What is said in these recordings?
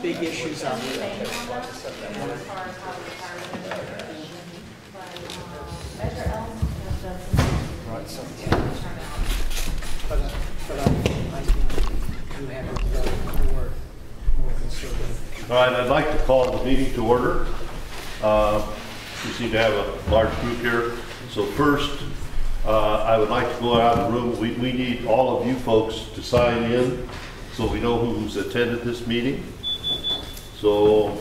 big issues out there. Right, so, but I think you have it more conservative. All right, I'd like to call the meeting to order. We seem to have a large group here. So first, I would like to go out of the room. We need all of you folks to sign in so we know who's attended this meeting. So,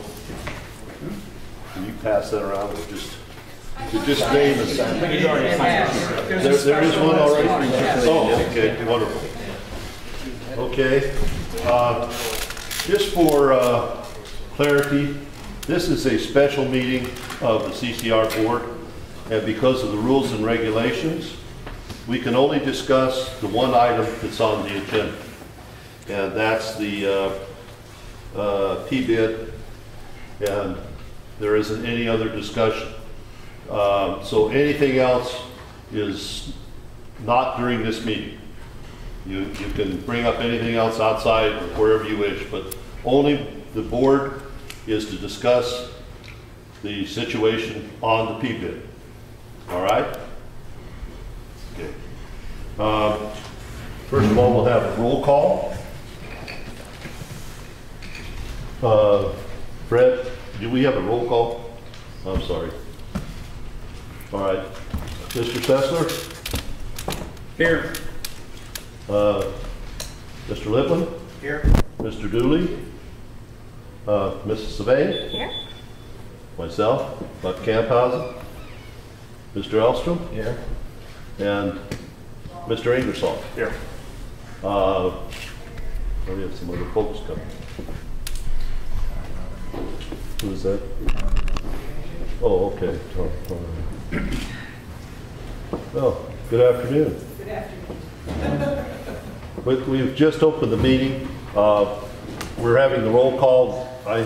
can you pass that around? Just name us. There is one already? Oh, okay, wonderful. Okay, just for clarity, this is a special meeting of the CCR board, and because of the rules and regulations, we can only discuss the one item that's on the agenda, and that's the P-bid, and there isn't any other discussion. So anything else is not during this meeting. You can bring up anything else outside or wherever you wish, but only the board is to discuss the situation on the P-bid. All right? Okay. First of all, we'll have a roll call. Fred, do we have a roll call? I'm sorry. All right. Mr. Sessler? Here. Mr. Lippman? Here. Mr. Dooley? Mrs. Savane? Here. Myself, Buck Camphausen? Mr. Elstrom? Here. And Mr. Ingersoll? Here. We have some other folks coming. Who is that? Oh, okay. Well, good afternoon. Good afternoon. We've just opened the meeting. We're having the roll call. I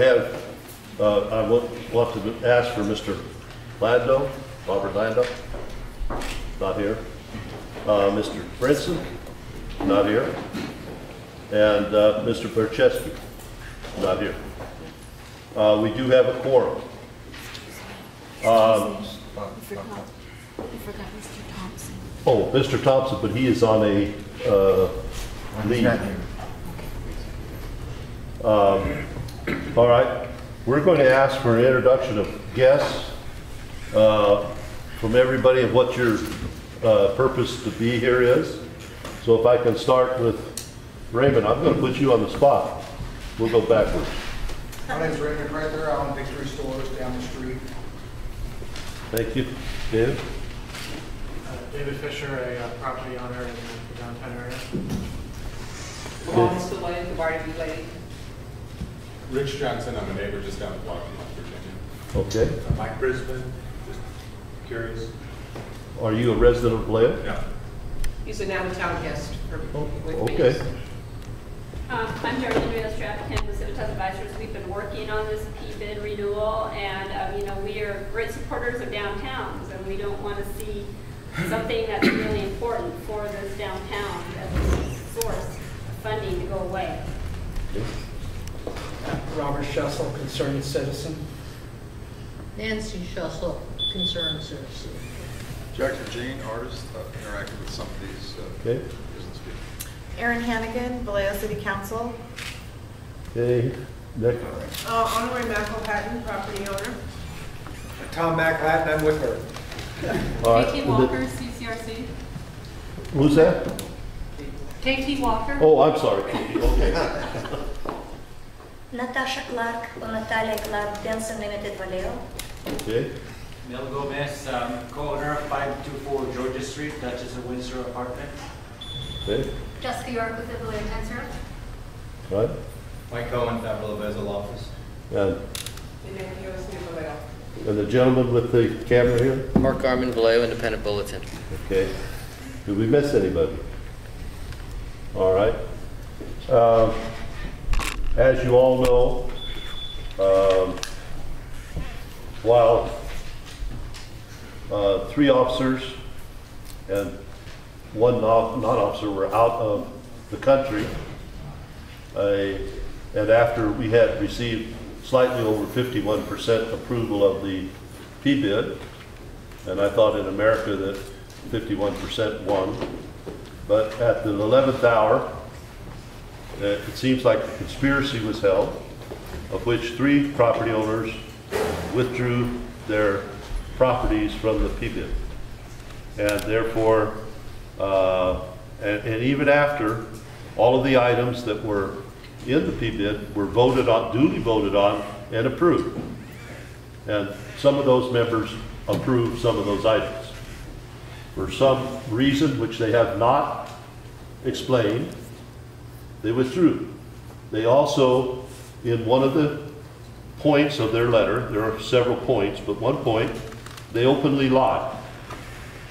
want to ask for Mr. Lando, Robert Lando, not here. Mr. Brinson, not here. And Mr. Berchesky, not here. We do have a quorum. You forgot Mr. Thompson. Oh, Mr. Thompson, but he is on a leave. All right, we're going to ask for an introduction of guests from everybody and what your purpose to be here is. So if I can start with Raymond, I'm going to put you on the spot. We'll go backwards. My name's Raymond Prather. I own Victory Stores down the street. Thank you. David? David Fisher, a property owner in the downtown area. Belongs to the Barnaby Lady. Rich Johnson, I'm a neighbor just down the block from West Virginia. Okay. Mike Brisbane, just curious. Are you a resident of Blair? Yeah. He's an out-of-town guest with me. Okay. I'm Darlene Rios-Trapp, Campus Civitas Advisors. We've been working on this P-bid renewal, and you know, we are great supporters of downtowns, and we don't want to see something that's really important for this downtown as a source of funding to go away. Robert Schussel, concerned citizen. Nancy Schussel, concerned citizen. Jack Jean, artist, interacted with some of these business people. Erin Hannigan, Vallejo City Council. Okay. Nick? Honorary McElhatton, property owner. Tom McElhatton, I'm with her. All right. Katie Walker, CCRC. Who's that? Katie Walker. Oh, I'm sorry, Katie. Okay. Natasha Clark o Natalia Clark, Denson Limited, Vallejo. Okay. Mel Gomez, co-owner of 524 Georgia Street, Duchess of Windsor apartment. Okay. Jessica York with the Vallejo Tensor. Right. Mike Cohen, Federal Bezel Office. And the gentleman with the camera here? Mark Garman, Vallejo Independent Bulletin. Okay. Did we miss anybody? All right. As you all know, while 3 officers and 1 non-officer were out of the country, a and after we had received slightly over 51% approval of the P-bid, and I thought in America that 51% won, but at the 11th hour, it seems like a conspiracy was held, of which 3 property owners withdrew their properties from the P-bid. And therefore, and even after all of the items that were in the P-bid were voted on, duly voted on and approved. And some of those members approved some of those items. For some reason which they have not explained, they withdrew. They also, in one of the points of their letter, there are several points, but one point, they openly lied.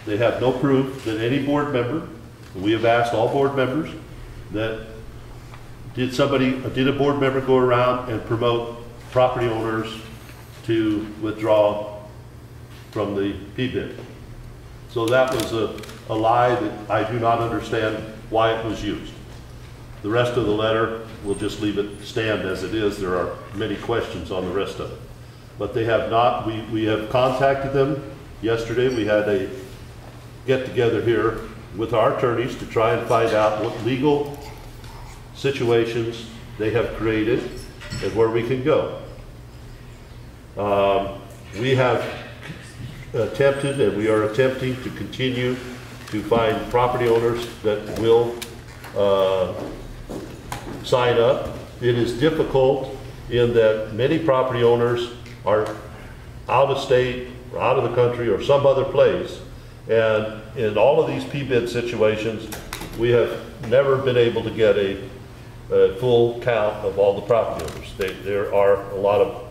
They have no proof that any board member, we have asked all board members, that did a board member go around and promote property owners to withdraw from the P-bid? So that was a lie that I do not understand why it was used. The rest of the letter, we'll just leave it stand as it is. There are many questions on the rest of it. But they have not, we have contacted them yesterday. We had a get-together here with our attorneys to try and find out what legal situations they have created and where we can go. We have attempted, and we are attempting to continue to find property owners that will sign up. It is difficult in that many property owners are out of state or out of the country or some other place, and in all of these P-bid situations we have never been able to get a full count of all the property owners. There are a lot of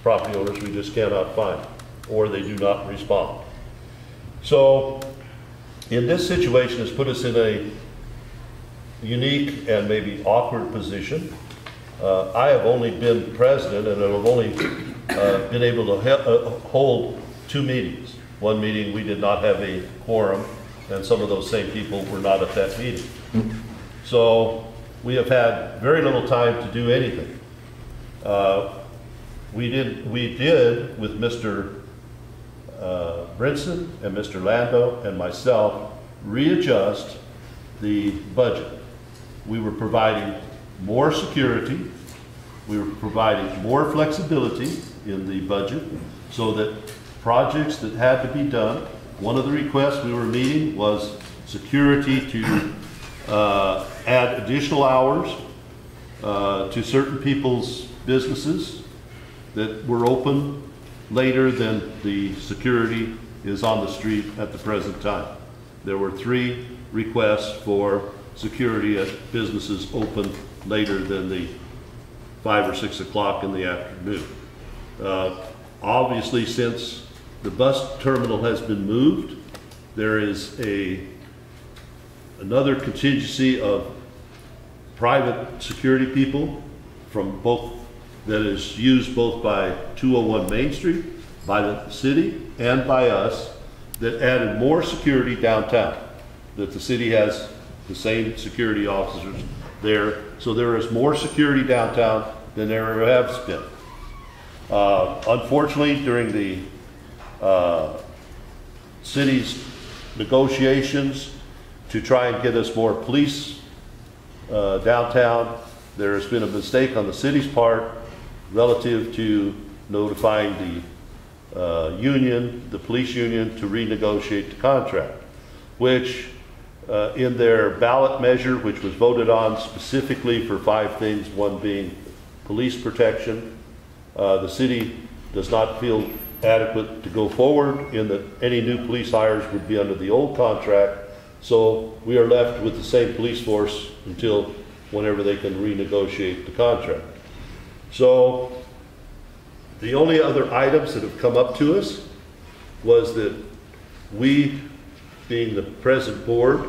property owners we just cannot find, or they do not respond. So in this situation, it's put us in a unique and maybe awkward position. I have only been president, and I've only been able to hold 2 meetings. One meeting we did not have a quorum, and some of those same people were not at that meeting. So we have had very little time to do anything. We did with Mr. Brinson and Mr. Lando and myself readjust the budget. We were providing more security. We were providing more flexibility in the budget so that projects that had to be done, one of the requests we were meeting was security to add additional hours to certain people's businesses that were open later than the security is on the street at the present time. There were 3 requests for security at businesses open later than the 5 or 6 o'clock in the afternoon. Obviously, since the bus terminal has been moved, there is another contingency of private security people from both, that is used both by 201 Main Street, by the city, and by us, that added more security downtown. That the city has the same security officers there, so there is more security downtown than there ever has been. Unfortunately, during the city's negotiations to try and get us more police downtown, there has been a mistake on the city's part relative to notifying the union, the police union, to renegotiate the contract, which in their ballot measure, which was voted on specifically for 5 things, one being police protection, the city does not feel adequate to go forward in that any new police hires would be under the old contract. So we are left with the same police force until whenever they can renegotiate the contract. So the only other items that have come up to us was that we, being the present board,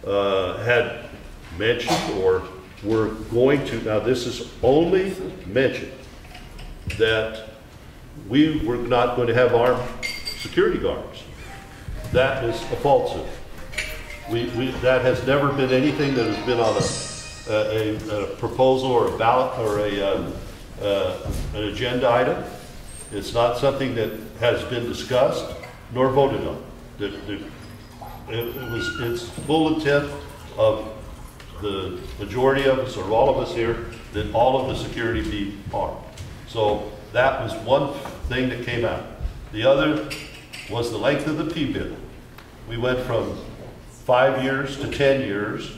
had mentioned or were going to, now this is only mentioned, that we were not going to have armed security guards. That is a falsehood. That has never been anything that has been on a proposal or a ballot or an agenda item. It's not something that has been discussed nor voted on. It's full intent of the majority of us, or all of us here, that all of the security be armed. So that was one thing that came out. The other was the length of the P-bid. We went from 5 years to 10 years,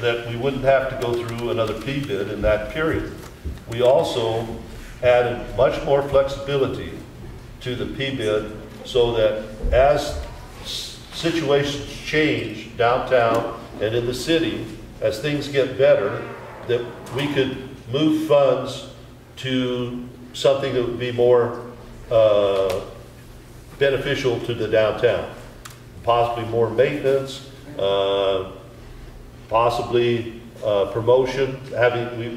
that we wouldn't have to go through another P-bid in that period. We also added much more flexibility to the P-bid so that as situations change downtown and in the city, as things get better, that we could move funds to something that would be more beneficial to the downtown. Possibly more maintenance, possibly promotion.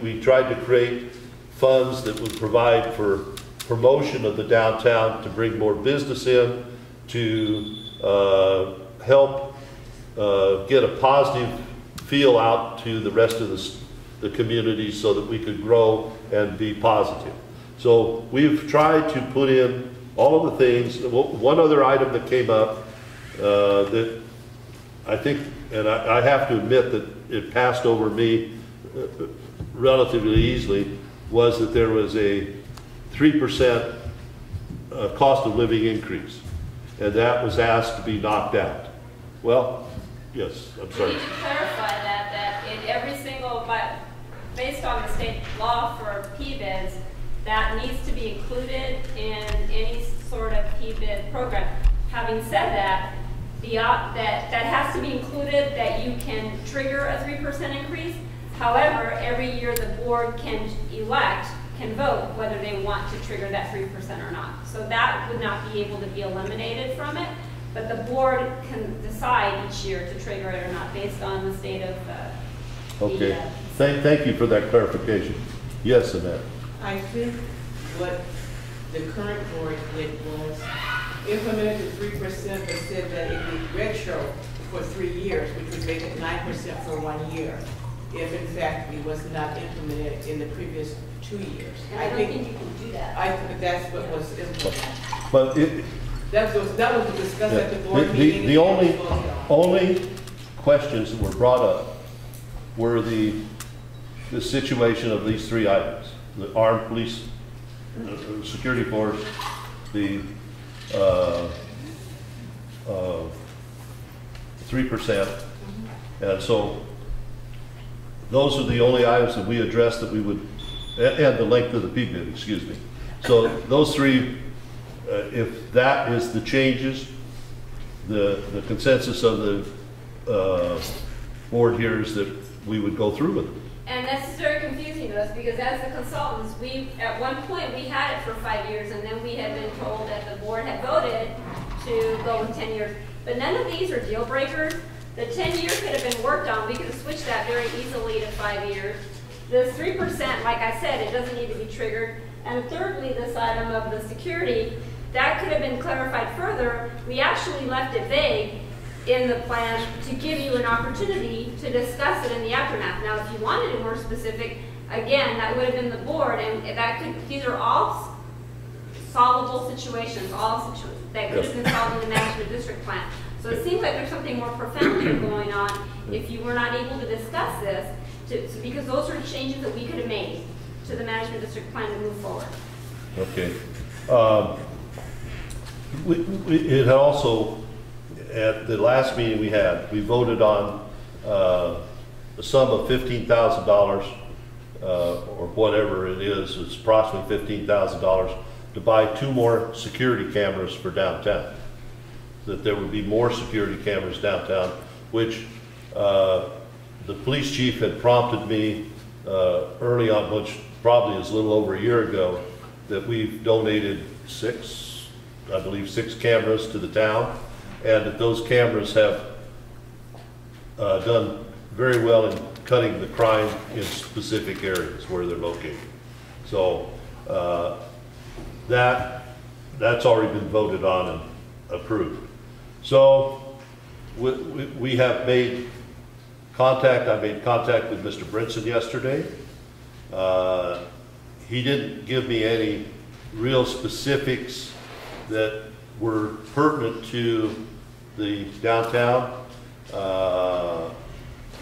We tried to create funds that would provide for promotion of the downtown, to bring more business in, to help get a positive feel out to the rest of the community so that we could grow and be positive. So we've tried to put in all of the things. One other item that came up that I think, and I have to admit that it passed over me relatively easily, was that there was a 3% cost of living increase, and that was asked to be knocked out. Well, yes, I'm sorry. We need to clarify that in every single, but based on the state law for P-bids, that needs to be included in any sort of P-bid program. Having said that, that has to be included, that you can trigger a 3% increase. However, every year the board can vote whether they want to trigger that 3% or not. So that would not be able to be eliminated from it, but the board can decide each year to trigger it or not based on the state of okay. Thank you for that clarification. Yes, Annette. I think what the current board did was implemented the 3%, but said that it would be retro for 3 years, which would make it 9% for 1 year, if in fact it was not implemented in the previous 2 years. And I don't think you can do that. I think that's what was implemented. But that was discussed at the board meeting. The only questions that were brought up were the situation of these 3 items: the armed police, security force, the 3%, and so those are the only items that we addressed that we would, and the length of the P-bid, excuse me. So those 3, if that is the changes, the consensus of the board here is that we would go through with it. And this is very confusing to us because as the consultants, at one point we had it for 5 years, and then we had been told that the board had voted to go with 10 years. But none of these are deal breakers. The 10 years could have been worked on. We could have switched that very easily to 5 years. The 3%, like I said, it doesn't need to be triggered. And thirdly, this item of the security, that could have been clarified further. We actually left it vague in the plan to give you an opportunity to discuss it in the aftermath. Now, if you wanted it more specific, again, that would have been the board, and these are all solvable situations, that could have been solved in the management district plan. So it seems like there's something more profound here going on if you were not able to discuss this, because those are changes that we could have made to the management district plan to move forward. Okay. It had also, at the last meeting we had, we voted on a sum of $15,000 or whatever it is. It's approximately $15,000 to buy 2 more security cameras for downtown. That there would be more security cameras downtown, which the police chief had prompted me early on, which probably is a little over a year ago, that we've donated 6 cameras to the town, and that those cameras have done very well in cutting the crime in specific areas where they're located. So that's already been voted on and approved. So we have made I made contact with Mr. Brinson yesterday. He didn't give me any real specifics that were pertinent to the downtown.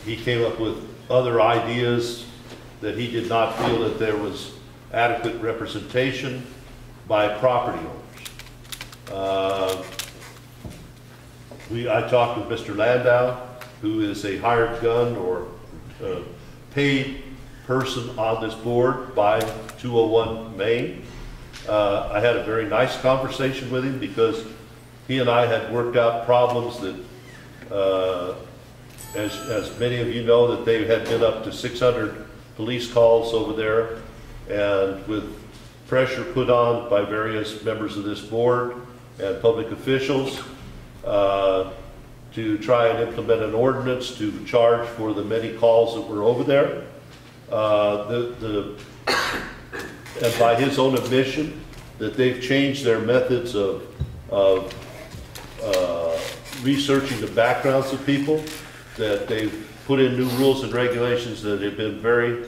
He came up with other ideas that he did not feel that there was adequate representation by property owners. I talked with Mr. Landau, who is a hired gun or paid person on this board by 201 Main. I had a very nice conversation with him because he and I had worked out problems that, as many of you know, that they had been up to 600 police calls over there, and with pressure put on by various members of this board and public officials to try and implement an ordinance to charge for the many calls that were over there. And by his own admission, that they've changed their methods of researching the backgrounds of people, that they've put in new rules and regulations, that have been very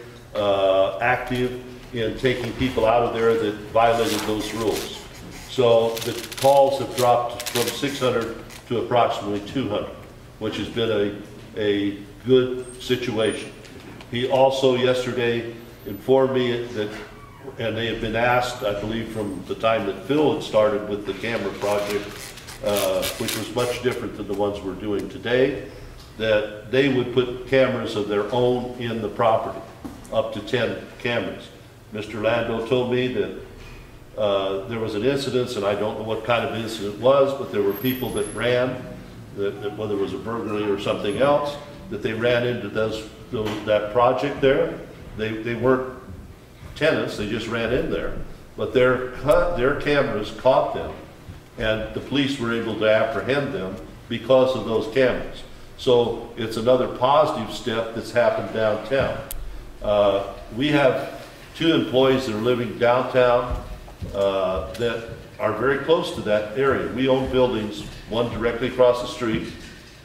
active in taking people out of there that violated those rules. So the calls have dropped from 600 to approximately 200, which has been a good situation. He also yesterday informed me that, and they had been asked, I believe from the time that Phil had started with the camera project, which was much different than the ones we're doing today, that they would put cameras of their own in the property, up to 10 cameras. Mr. Landau told me that there was an incident, and I don't know what kind of incident it was, but there were people that ran, whether it was a burglary or something else, that they ran into that project there. They weren't tenants, they just ran in there. But their cameras caught them, and the police were able to apprehend them because of those cameras. So it's another positive step that's happened downtown. We have 2 employees that are living downtown that are very close to that area. We own buildings, one directly across the street,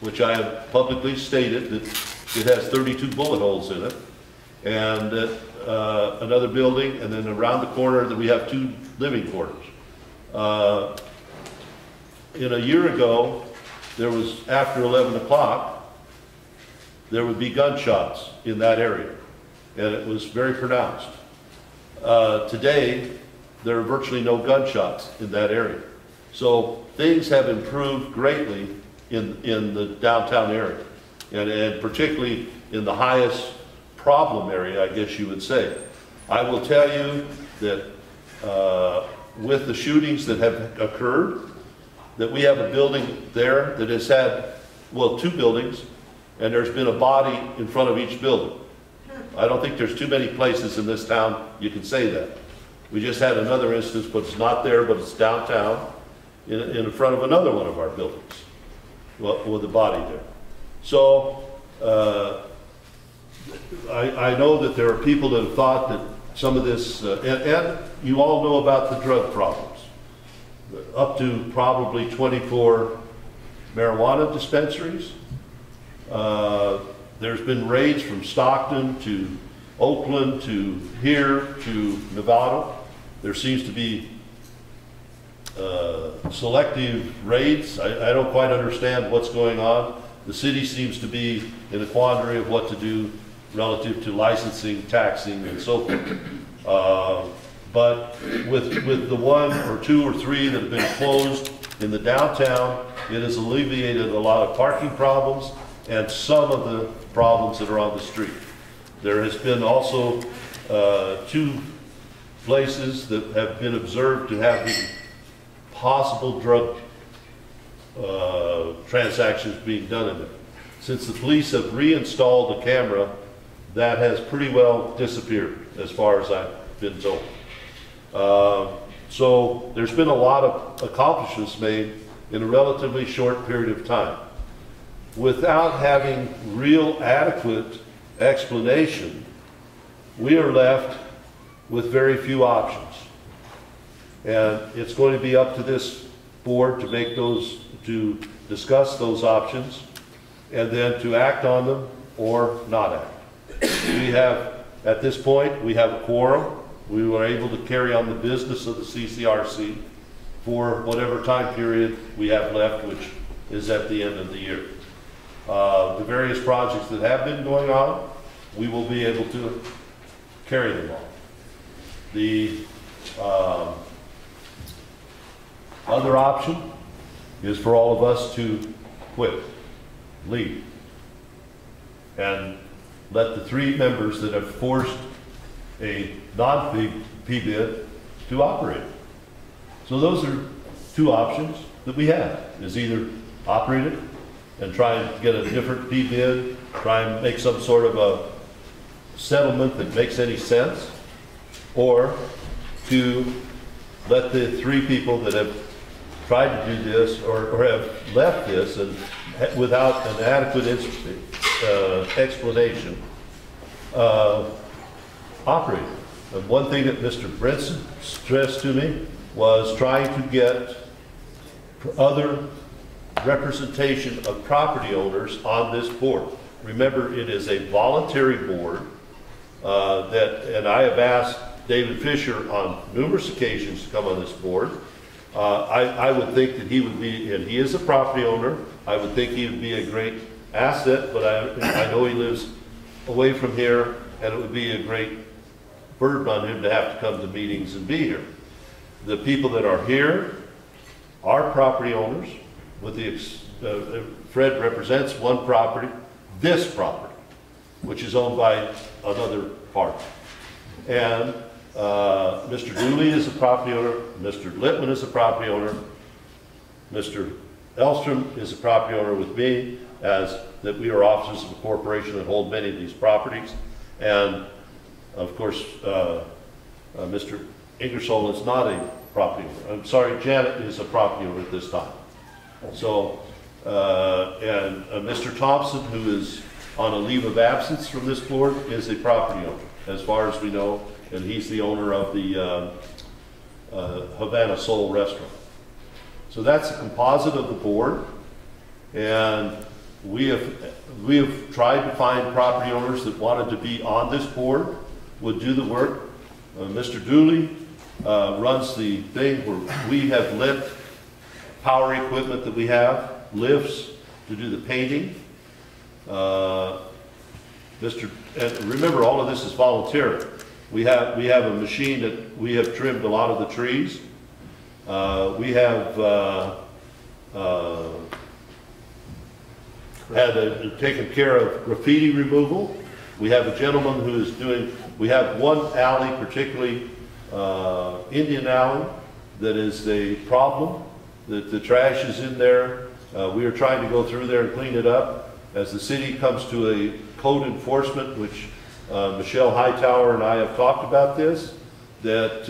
which I have publicly stated that it has 32 bullet holes in it, and another building, and then around the corner that we have 2 living quarters. In a year ago, there was, after 11 o'clock, there would be gunshots in that area, and it was very pronounced. Today, there are virtually no gunshots in that area. So things have improved greatly in the downtown area, and particularly in the highest problem area, I guess you would say. I will tell you that with the shootings that have occurred, that we have a building there that has had, well, 2 buildings, and there's been a body in front of each building. I don't think there's too many places in this town you can say that. We just had another instance, but it's not there, but it's downtown, in front of another one of our buildings, with a body there. So, I know that there are people that have thought that some of this, and you all know about the drug problems. Up to probably 24 marijuana dispensaries. There's been raids from Stockton to Oakland to here to Nevada. There seems to be selective raids. I don't quite understand what's going on. The city seems to be in a quandary of what to do relative to licensing, taxing, and so forth. But with the 1 or 2 or 3 that have been closed in the downtown, it has alleviated a lot of parking problems and some of the problems that are on the street. There has been also 2 places that have been observed to have possible drug transactions being done in there. Since the police have reinstalled the camera, that has pretty well disappeared as far as I've been told. So there's been a lot of accomplishments made in a relatively short period of time. Without having real adequate explanation, we are left with very few options. And it's going to be up to this board to discuss those options, and then to act on them or not act. We have, at this point, we have a quorum. We were able to carry on the business of the CCRC for whatever time period we have left, which is at the end of the year. The various projects that have been going on, we will be able to carry them on. The other option is for all of us to quit, leave, and let the 3 members that have forced a non-PBID to operate. So those are 2 options that we have, is either operate it and try and get a different PBID, try and make some sort of a settlement that makes any sense, or to let the 3 people that have tried to do this or have left this and without an adequate explanation operate. And one thing that Mr. Brinson stressed to me was trying to get other representation of property owners on this board. Remember, it is a voluntary board and I have asked David Fisher on numerous occasions to come on this board. I would think that he would be, and he is a property owner, I would think he would be a great asset, but I know he lives away from here, and it would be a great burden on him to have to come to meetings and be here. The people that are here are property owners. With the Fred represents one property, this property, which is owned by another party. And Mr. Dooley is a property owner, Mr. Littman is a property owner, Mr. Elstrom is a property owner with me, as that we are officers of a corporation that hold many of these properties. And of course, Mr. Ingersoll is not a property owner. I'm sorry, Janet is a property owner at this time. So, and Mr. Thompson, who is on a leave of absence from this board, is a property owner, as far as we know, and he's the owner of the Havana Soul restaurant. So that's a composite of the board, and we have tried to find property owners that wanted to be on this board, would do the work. Mr. Dooley runs the thing where we have lent power equipment that we have, lifts to do the painting. And remember, all of this is voluntary. We have a machine that we have trimmed a lot of the trees. We have taken care of graffiti removal. We have a gentleman who is doing, we have one alley, particularly Indian Alley, that is a problem. The trash is in there. We are trying to go through there and clean it up. As the city comes to a code enforcement, which Michelle Hightower and I have talked about this, that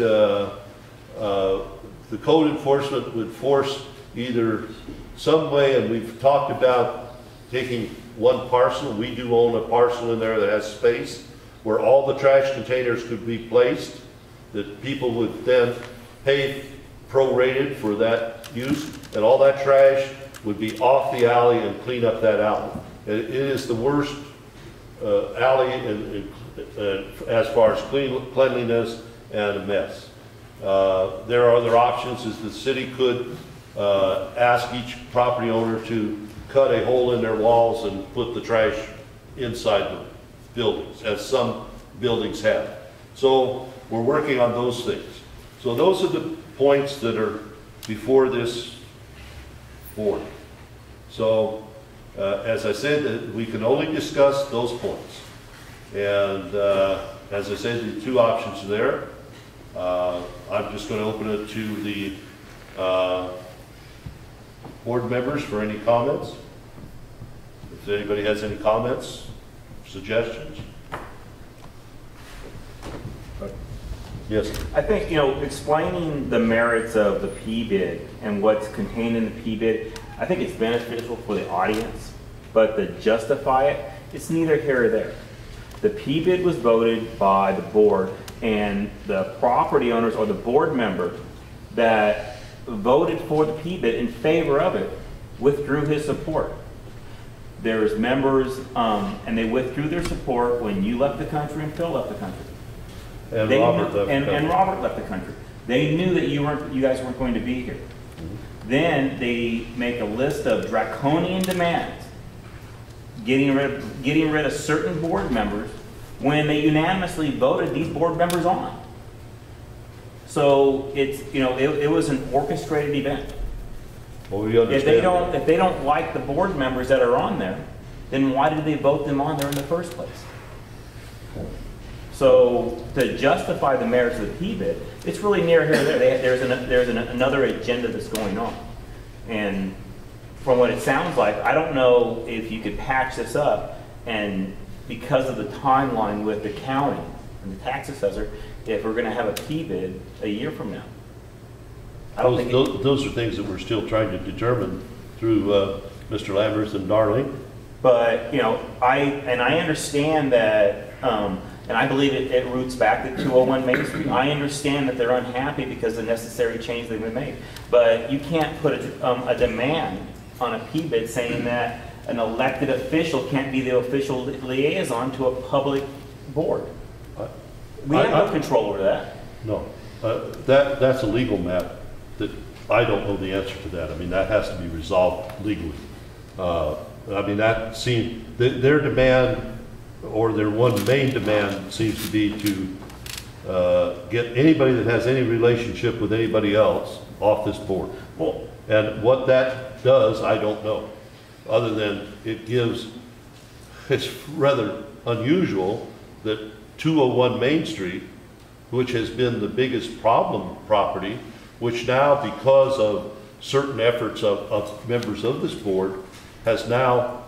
the code enforcement would force either some way, and we've talked about taking one parcel. We do own a parcel in there that has space where all the trash containers could be placed, that people would then pay prorated for that use, and all that trash would be off the alley and clean up that alley. It is the worst alley as far as cleanliness and a mess. There are other options, is the city could ask each property owner to cut a hole in their walls and put the trash inside the buildings, as some buildings have. So we're working on those things. So those are the points that are before this board. So as I said, we can only discuss those points. And as I said, the 2 options are there. I'm just going to open it to the board members for any comments. If anybody has any comments, suggestions. Yes. I think, explaining the merits of the PBID and what's contained in the PBID, I think it's beneficial for the audience, but to justify it, it's neither here or there. The PBID was voted by the board, and the property owners or the board member that voted for the PBID in favor of it withdrew his support. There's members, and they withdrew their support when you left the country and Phil left the country. And They Robert knew- left. and Robert left the country. They knew that you guys weren't going to be here. Then they make a list of draconian demands, getting rid of certain board members when they unanimously voted these board members on. So it's, it was an orchestrated event. Well, we understand. If they don't like the board members that are on there, then why did they vote them on there in the first place? So to justify the merits of the PBID, it's really near here or there. There's another agenda that's going on. And from what it sounds like, I don't know if you could patch this up, and because of the timeline with the county and the tax assessor, if we're going to have a PBID a year from now. Those are things that we're still trying to determine through Mr. Lammers and Darling. But, I understand that, and I believe it roots back to 201 Main Street. I understand that they're unhappy because the necessary change they've been made. But you can't put a demand on a PBID saying that an elected official can't be the official liaison to a public board. We have no control over that. No, that's a legal matter that I don't know the answer to that. I mean, that has to be resolved legally. I mean, that seems, their demand, or their one main demand seems to be to get anybody that has any relationship with anybody else off this board. Well, and what that does, I don't know. Other than it's rather unusual that 201 Main Street, which has been the biggest problem property, which now, because of certain efforts of members of this board, has now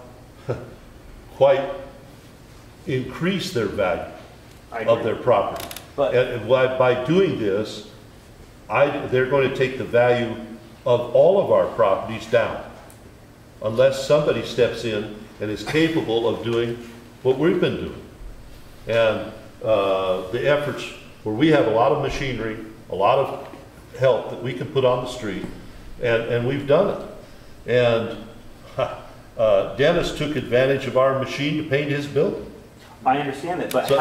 quite increased their value of their property. And by doing this, they're going to take the value of all of our properties down, unless somebody steps in and is capable of doing what we've been doing. And the efforts where we have a lot of machinery, a lot of help that we can put on the street, and we've done it. And Dennis took advantage of our machine to paint his building. I understand that, but So,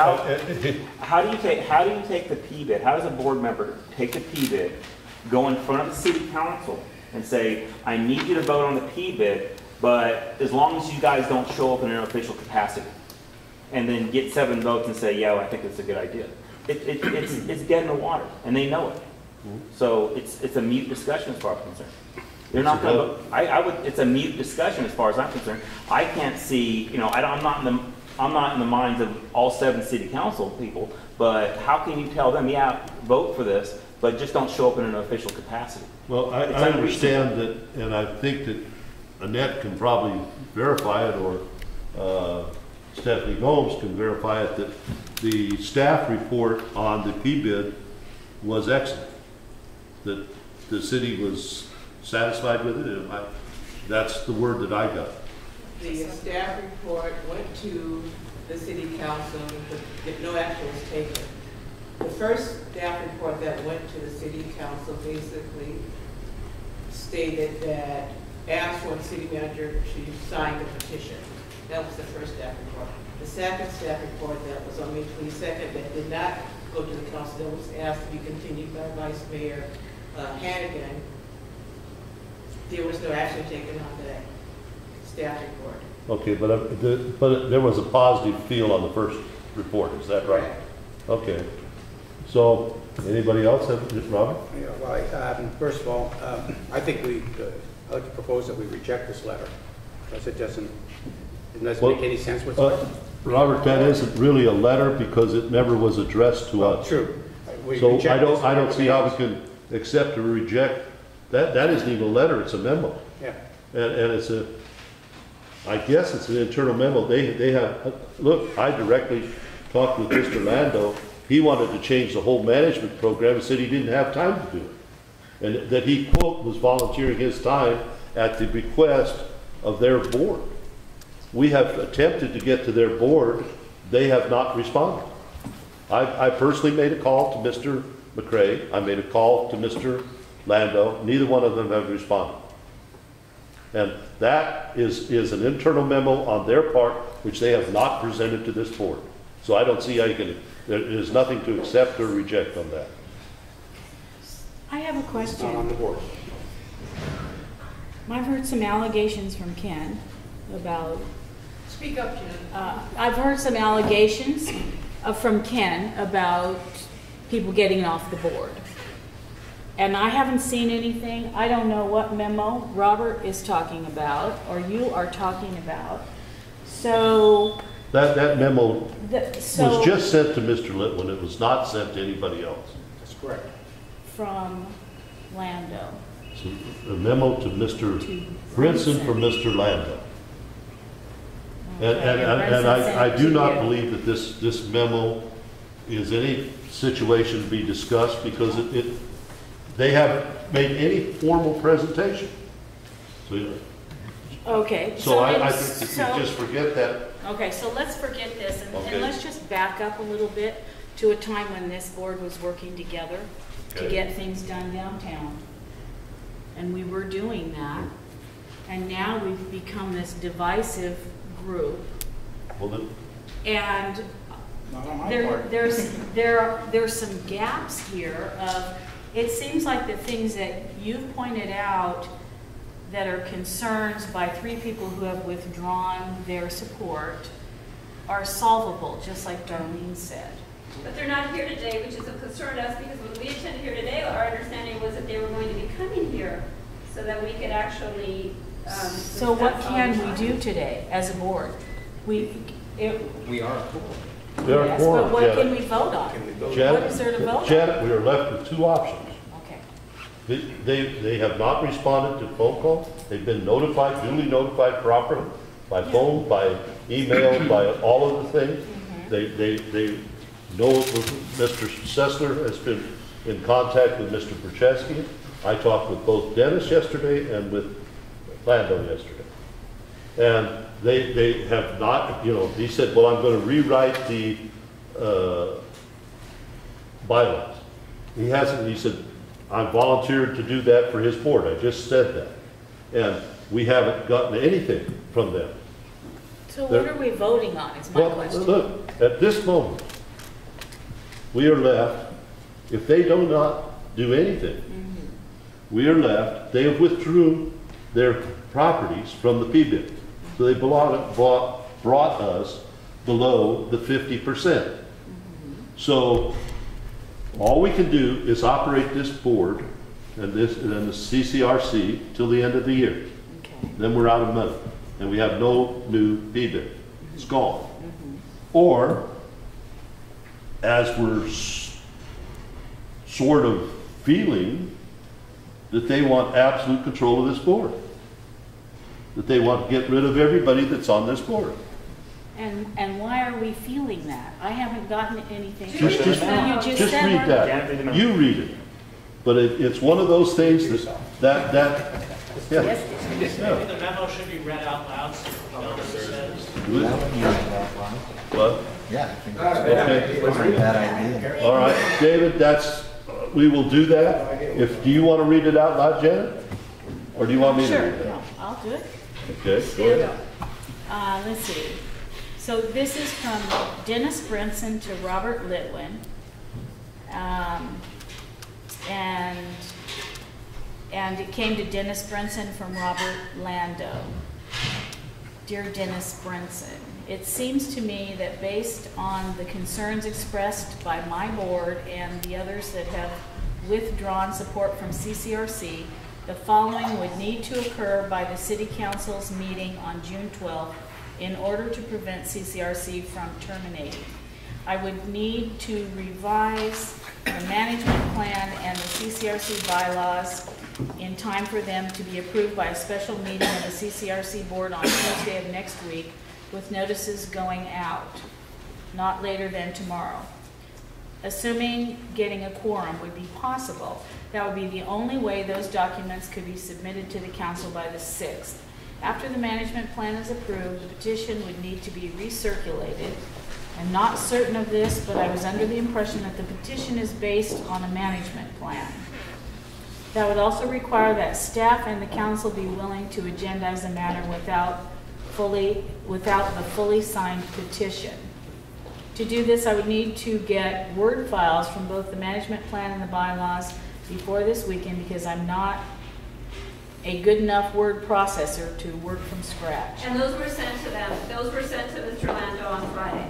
how do you take the PBID? How does a board member take the PBID, go in front of the city council and say, I need you to vote on the PBID, but as long as you guys don't show up in an official capacity, and then get 7 votes and say, yeah, well, I think it's a good idea. It's dead in the water, and they know it. So it's a mute discussion as far as I'm concerned. They're not going to. It's a mute discussion as far as I'm concerned. I can't see. I'm not in the minds of all 7 city council people. But how can you tell them, yeah, vote for this, but just don't show up in an official capacity? Well, I understand that, and I think that Annette can probably verify it, or Stephanie Gomes can verify it, that the staff report on the PBID was excellent. That the city was satisfied with it, and that's the word that I got. The staff report went to the city council, but no action was taken. The first staff report that went to the city council basically stated that asked for the city manager to sign the petition. That was the first staff report. The second staff report that was on May 22nd that did not go to the council, that was asked to be continued by Vice Mayor Hannigan. There was no action taken on that staff report. Okay, but there was a positive feel on the first report, is that right? Correct. Okay. So, anybody else have, Robert? Yeah, well, first of all, I think I'd like to propose that we reject this letter, because it doesn't make any sense whatsoever. Robert, that isn't really a letter because it never was addressed to us. True. So I don't see how we can accept or reject. That isn't even a letter, it's a memo. Yeah. And it's I guess it's an internal memo. They have, look, I directly talked with Mr. Lando. He wanted to change the whole management program and said he didn't have time to do it. And that he, quote, was volunteering his time at the request of their board. We have attempted to get to their board. They have not responded. I personally made a call to Mr. McCrae. I made a call to Mr. Lando. Neither one of them have responded. And that is an internal memo on their part, which they have not presented to this board. So I don't see how you can, there is nothing to accept or reject on that. I have a question. Not on the board. I've heard some allegations from Ken about, Speak up, Jen. I've heard some allegations from Ken about people getting off the board. And I haven't seen anything. I don't know what memo Robert is talking about or you are talking about. So That memo so was just sent to Mr. Litwin. It was not sent to anybody else. That's correct. from Lando. So a memo to Mr. Brinson from Mr. Lando. And I do not believe that this memo is any situation to be discussed because they haven't made any formal presentation. Okay. So I think if you just forget that. Okay, so let's forget this Okay. and let's just back up a little bit to a time when this board was working together to Okay. get things done downtown. And we were doing that. And now we've become this divisive group. Well, then, And Not on my part. there's some gaps here of, it seems like the things that you've pointed out that are concerns by 3 people who have withdrawn their support are solvable, just like Darlene said. But they're not here today, which is a concern to us, because when we attended here today, our understanding was that they were going to be coming here so that we could actually. So what can we do today as a board? We are a board. we are Yes, quorum, but what Janet. can we vote on? Janet, What is there to vote on? Janet, we are left with 2 options. Okay. They have not responded to phone calls. They've been notified, duly notified properly, by phone, by email, by all of the things. They know Mr. Sessler has been in contact with Mr. Bercheski. I talked with both Dennis yesterday and with Lando yesterday. And they have not, he said, well, I'm going to rewrite the bylaws. He hasn't, he said, I volunteered to do that for his board. I just said that. And we haven't gotten anything from them. So what are we voting on is my question. Look, at this moment, we are left, if they do not do anything, we are left, they have withdrew their properties from the PBID. So they brought us below the 50%. So all we can do is operate this board and the CCRC till the end of the year. Okay. Then we're out of money and we have no new PBID. It's gone. Or, as we're sort of feeling, that they want absolute control of this board. That they want to get rid of everybody that's on this board. And why are we feeling that? I haven't gotten anything. Just You just said read that. You read it. But it's one of those things that yeah. Yes. Maybe the memo should be read out loud so we know what it says. What? Yeah, I think Okay. that's a bad idea. All right, David, we will do that. Do you want to read it out loud, Janet? Or do you want me to read it? Sure, no, I'll do it. Okay, go ahead. Let's see. So this is from Dennis Brinson to Robert Litwin. And it came to Dennis Brinson from Robert Lando. Dear Dennis Brinson, it seems to me that based on the concerns expressed by my board and the others that have withdrawn support from CCRC, the following would need to occur by the City Council's meeting on June 12th in order to prevent CCRC from terminating. I would need to revise the management plan and the CCRC bylaws in time for them to be approved by a special meeting of the CCRC board on Tuesday of next week, with notices going out, not later than tomorrow. Assuming getting a quorum would be possible, that would be the only way those documents could be submitted to the council by the 6th. After the management plan is approved, the petition would need to be recirculated. I'm not certain of this, but I was under the impression that the petition is based on a management plan. That would also require that staff and the council be willing to agendize the matter without the fully signed petition. To do this, I would need to get Word files from both the management plan and the bylaws before this weekend because I'm not a good enough word processor to work from scratch. And those were sent to them. Those were sent to Mr. Lando on Friday.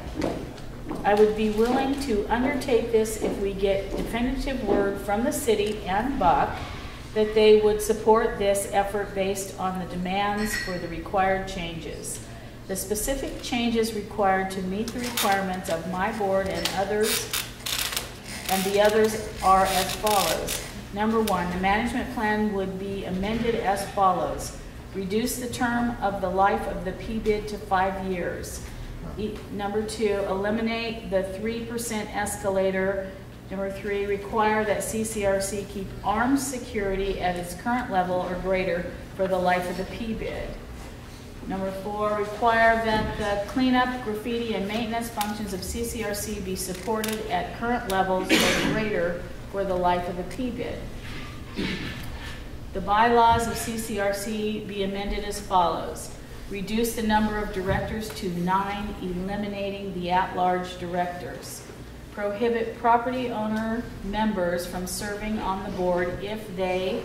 I would be willing to undertake this if we get definitive word from the city and Buck that they would support this effort based on the demands for the required changes. The specific changes required to meet the requirements of my board and the others are as follows. Number one, the management plan would be amended as follows. Reduce the term of the life of the PBID to 5 years. Number two, eliminate the 3% escalator. Number three, require that CCRC keep armed security at its current level or greater for the life of the PBID. Number four, require that the cleanup, graffiti, and maintenance functions of CCRC be supported at current levels or greater for the life of the PBID. The bylaws of CCRC be amended as follows. Reduce the number of directors to 9, eliminating the at-large directors. Prohibit property owner members from serving on the board if they,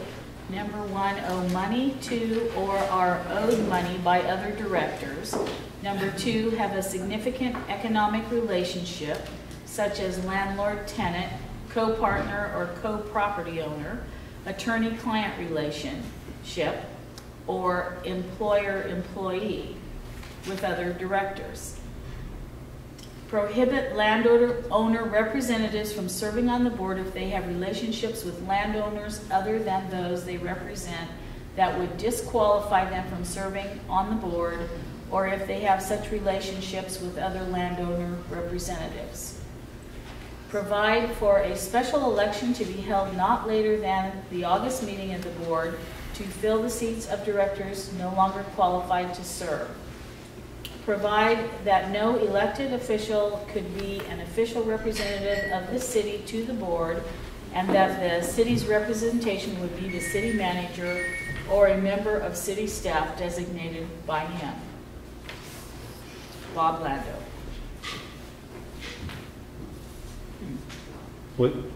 number one, owe money to or are owed money by other directors. Number two, have a significant economic relationship, such as landlord-tenant, co-partner or co-property owner, attorney-client relationship, or employer-employee with other directors. Prohibit landowner representatives from serving on the board if they have relationships with landowners other than those they represent that would disqualify them from serving on the board, or if they have such relationships with other landowner representatives. Provide for a special election to be held not later than the August meeting of the board to fill the seats of directors no longer qualified to serve. Provide that no elected official could be an official representative of the city to the board, and that the city's representation would be the city manager or a member of city staff designated by him. Bob Lando.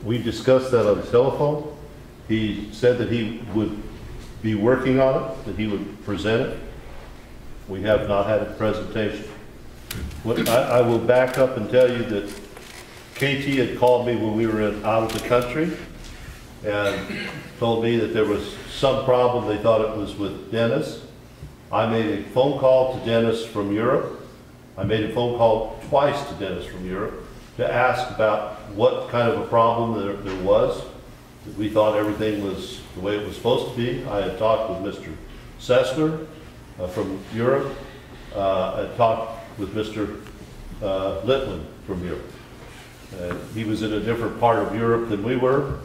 We discussed that on the telephone. He said that he would be working on it, that he would present it. We have not had a presentation. I will back up and tell you that KT had called me when we were out of the country and told me that there was some problem. They thought it was with Dennis. I made a phone call to Dennis from Europe. I made a phone call twice to Dennis from Europe to ask about what kind of a problem there was. We thought everything was the way it was supposed to be. I had talked with Mr. Sessler from Europe. I talked with Mr. Litman from Europe. He was in a different part of Europe than we were.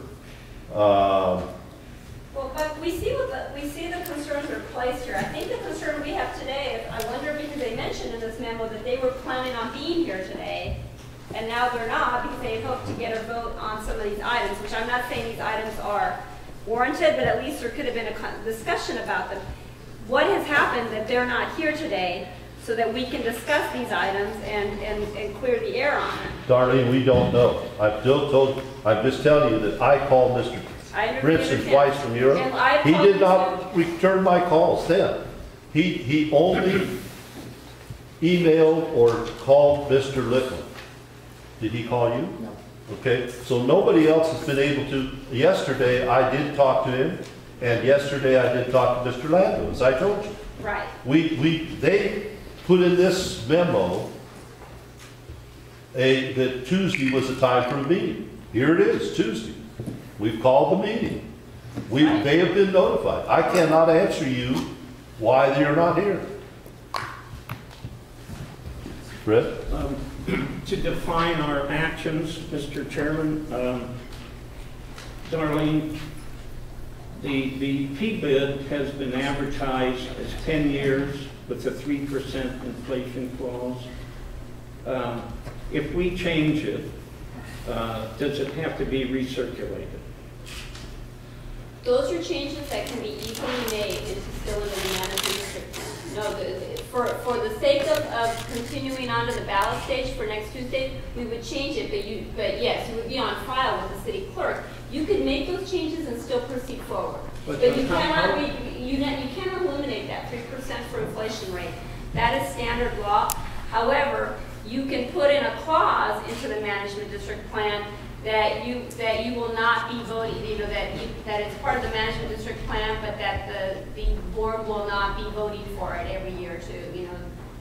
Well, but we see the concerns are placed here. I think the concern we have today is, I wonder, because they mentioned in this memo that they were planning on being here today, and now they're not because they hope to get a vote on some of these items, which I'm not saying these items are warranted, but at least there could have been a discussion about them. What has happened that they're not here today so that we can discuss these items and clear the air on it? Darlene, we don't know. I'm just telling you that I called Mr. Brinson twice from Europe. He did not return my calls then. He only emailed or called Mr. Litman. Did he call you? No. Okay, so nobody else has been able to. Yesterday I did talk to him, and yesterday I did talk to Mr. Lando, as I told you. Right. They put in this memo that Tuesday was the time for a meeting. Here it is, Tuesday. We've called the meeting. They have been notified. I cannot answer you why they are not here. Fred? To define our actions, Mr. Chairman, Darlene, the PBID has been advertised as 10 years with a 3% inflation clause. If we change it, does it have to be recirculated? those are changes that can be easily made into still into the management district plan. No, for the sake of continuing on to the ballot stage for next Tuesday, we would change it, but yes, you would be on file with the city clerk. You can make those changes and still proceed forward. But you cannot eliminate that 3% for inflation rate. That is standard law. However, you can put in a clause into the management district plan that you will not be voting, that it's part of the management district plan, but that the board will not be voting for it every year or two,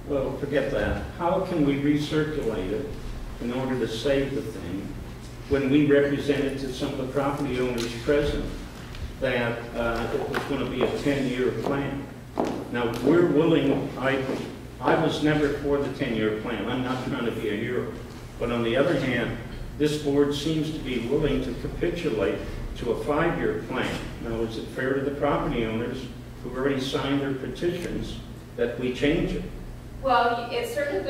Well, forget that. How can we recirculate it in order to save the thing when we represented to some of the property owners present that it was going to be a 10-year plan? Now, we're willing, I was never for the 10-year plan. I'm not trying to be a hero. But on the other hand, this board seems to be willing to capitulate to a 5-year plan. Now, is it fair to the property owners who already signed their petitions that we change it? Well, it's certainly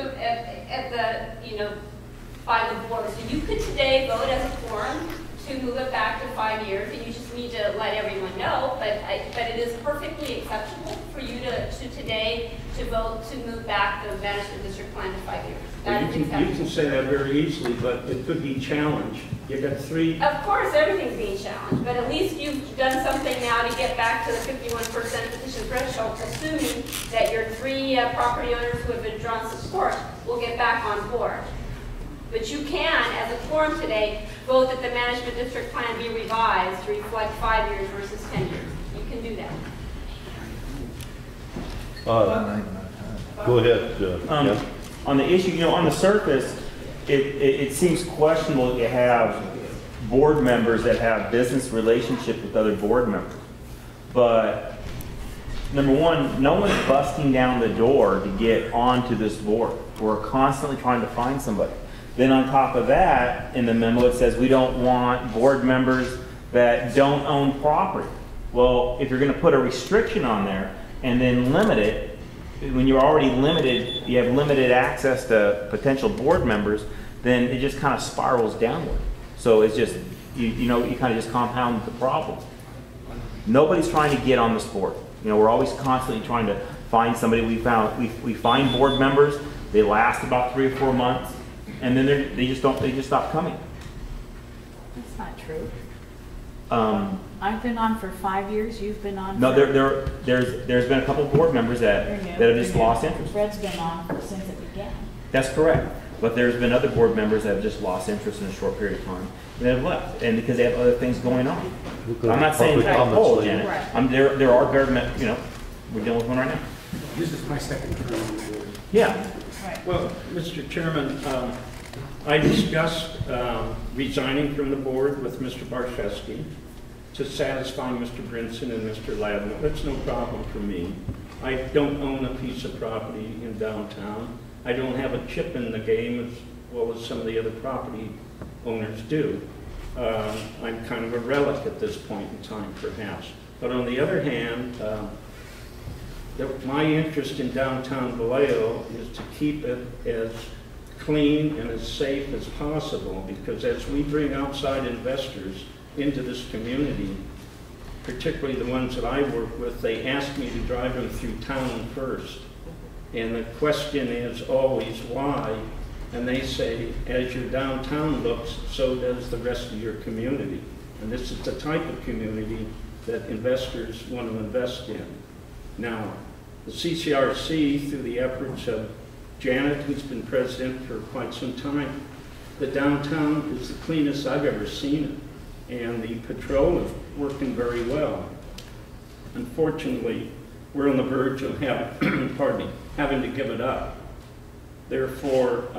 by the board. So you could today vote as a quorum to move it back to 5 years, and you just need to let everyone know. But it is perfectly acceptable for you to today to vote to move back the management district plan to 5 years. Well, you can say that very easily, but it could be challenged. You got 3. Of course, everything's being challenged, but at least you've done something now to get back to the 51% petition threshold, assuming that your 3 property owners who have withdrawn support will get back on board. But you can, as a quorum today, vote that the management district plan be revised to reflect 5 years versus 10 years. You can do that. Go ahead, Ken. On the issue, on the surface, it seems questionable to have board members that have business relationship with other board members. But number one, no one's busting down the door to get onto this board. We're constantly trying to find somebody. Then on top of that, in the memo it says we don't want board members that don't own property. Well, if you're going to put a restriction on there and then limit it, when you're already limited, you have limited access to potential board members, then it just kind of spirals downward. So it's just, you kind of just compound the problem. Nobody's trying to get on this board. We're always constantly trying to find somebody. We find board members, they last about 3 or 4 months, and then they just stop coming. That's not true. I've been on for 5 years. You've been on. No, there's been a couple of board members that have just lost interest. Fred's been on since it began. That's correct. But there's been other board members that have just lost interest in a short period of time and have left, and because they have other things going on. I'm not saying that whole, Janet. Right. There are very, we're dealing with one right now. This is my second term on the board. Yeah. Right. Well, Mr. Chairman, I discussed resigning from the board with Mr. Barshevsky to satisfy Mr. Brinson and Mr. Ladner. That's no problem for me. I don't own a piece of property in downtown. I don't have a chip in the game as well as some of the other property owners do. I'm kind of a relic at this point in time, perhaps. But on the other hand, my interest in downtown Vallejo is to keep it as clean and as safe as possible, because as we bring outside investors into this community, particularly the ones that I work with, they ask me to drive them through town first. And the question is always why, and they say, as your downtown looks, so does the rest of your community. And this is the type of community that investors want to invest in. Now, the CCRC, through the efforts of Janet, who's been president for quite some time, the downtown is the cleanest I've ever seen it, and the patrol is working very well. Unfortunately, we're on the verge of having to give it up. Therefore,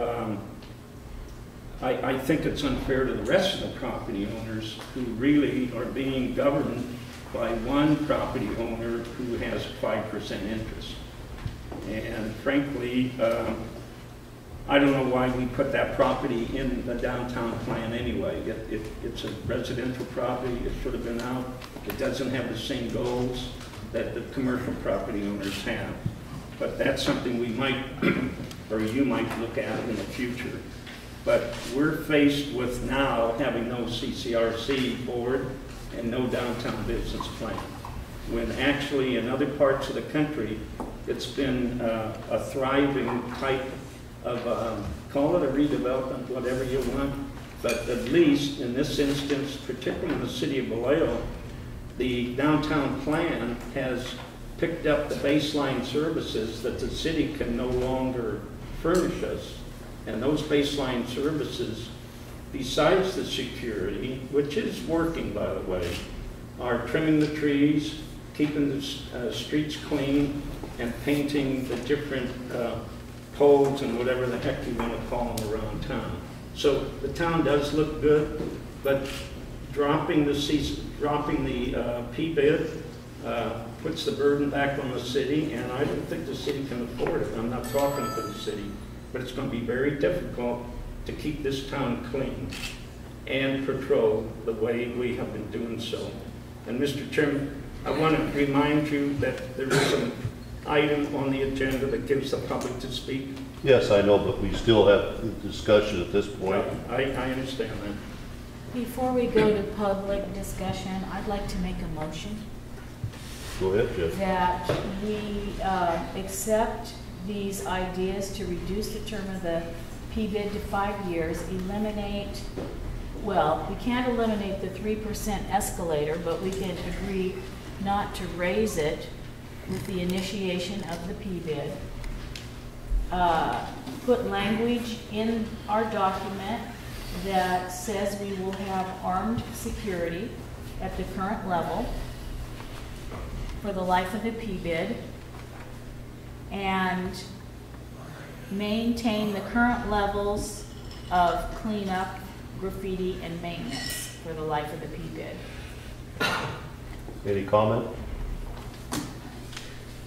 I think it's unfair to the rest of the property owners who really are being governed by one property owner who has 5% interest. And frankly, I don't know why we put that property in the downtown plan anyway. It's a residential property. It should have been out. It doesn't have the same goals that the commercial property owners have. But that's something we might, or you might look at in the future. But we're faced with now having no CCRC board and no downtown business plan. When actually in other parts of the country, it's been a thriving type of, call it a redevelopment, whatever you want, but at least in this instance, particularly in the city of Vallejo, the downtown plan has picked up the baseline services that the city can no longer furnish us. And those baseline services, besides the security, which is working, by the way, are trimming the trees, keeping the streets clean, and painting the different poles and whatever the heck you want to call them around town. So the town does look good, but dropping the P-bid puts the burden back on the city, and I don't think the city can afford it. I'm not talking for the city, but it's going to be very difficult to keep this town clean and patrol the way we have been doing so. And Mr. Chairman, I want to remind you that there is an item on the agenda that gives the public to speak. Yes, I know, but we still have the discussion at this point. I understand that. Before we go to public discussion, I'd like to make a motion Go ahead, Jeff. that we accept these ideas to reduce the term of the P-bid to 5 years, eliminate, well, we can't eliminate the 3% escalator, but we can agree not to raise it with the initiation of the P-bid. Put language in our document that says we will have armed security at the current level for the life of the P-bid, and maintain the current levels of cleanup, graffiti, and maintenance for the life of the P-bid. Any comment?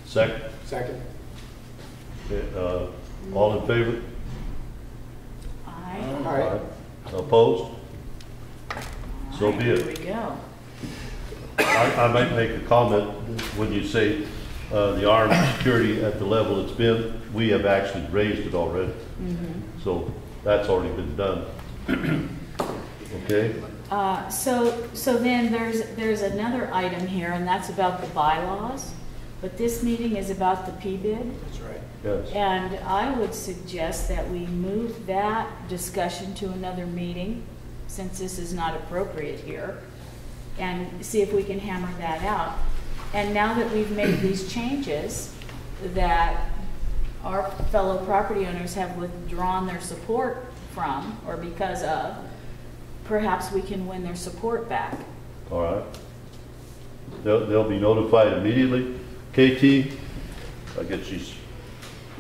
Second? Second. Okay, all in favor? Aye. All right. Opposed? So be Here it. we go. I might make a comment when you say the armed security at the level it's been. We have actually raised it already. So that's already been done. Okay? So then there's another item here, and that's about the bylaws. But this meeting is about the P-bid. That's right. Yes. And I would suggest that we move that discussion to another meeting, since this is not appropriate here, and see if we can hammer that out. And now that we've made these changes that our fellow property owners have withdrawn their support from, or because of, perhaps we can win their support back. All right. They'll be notified immediately. KT, I guess she's,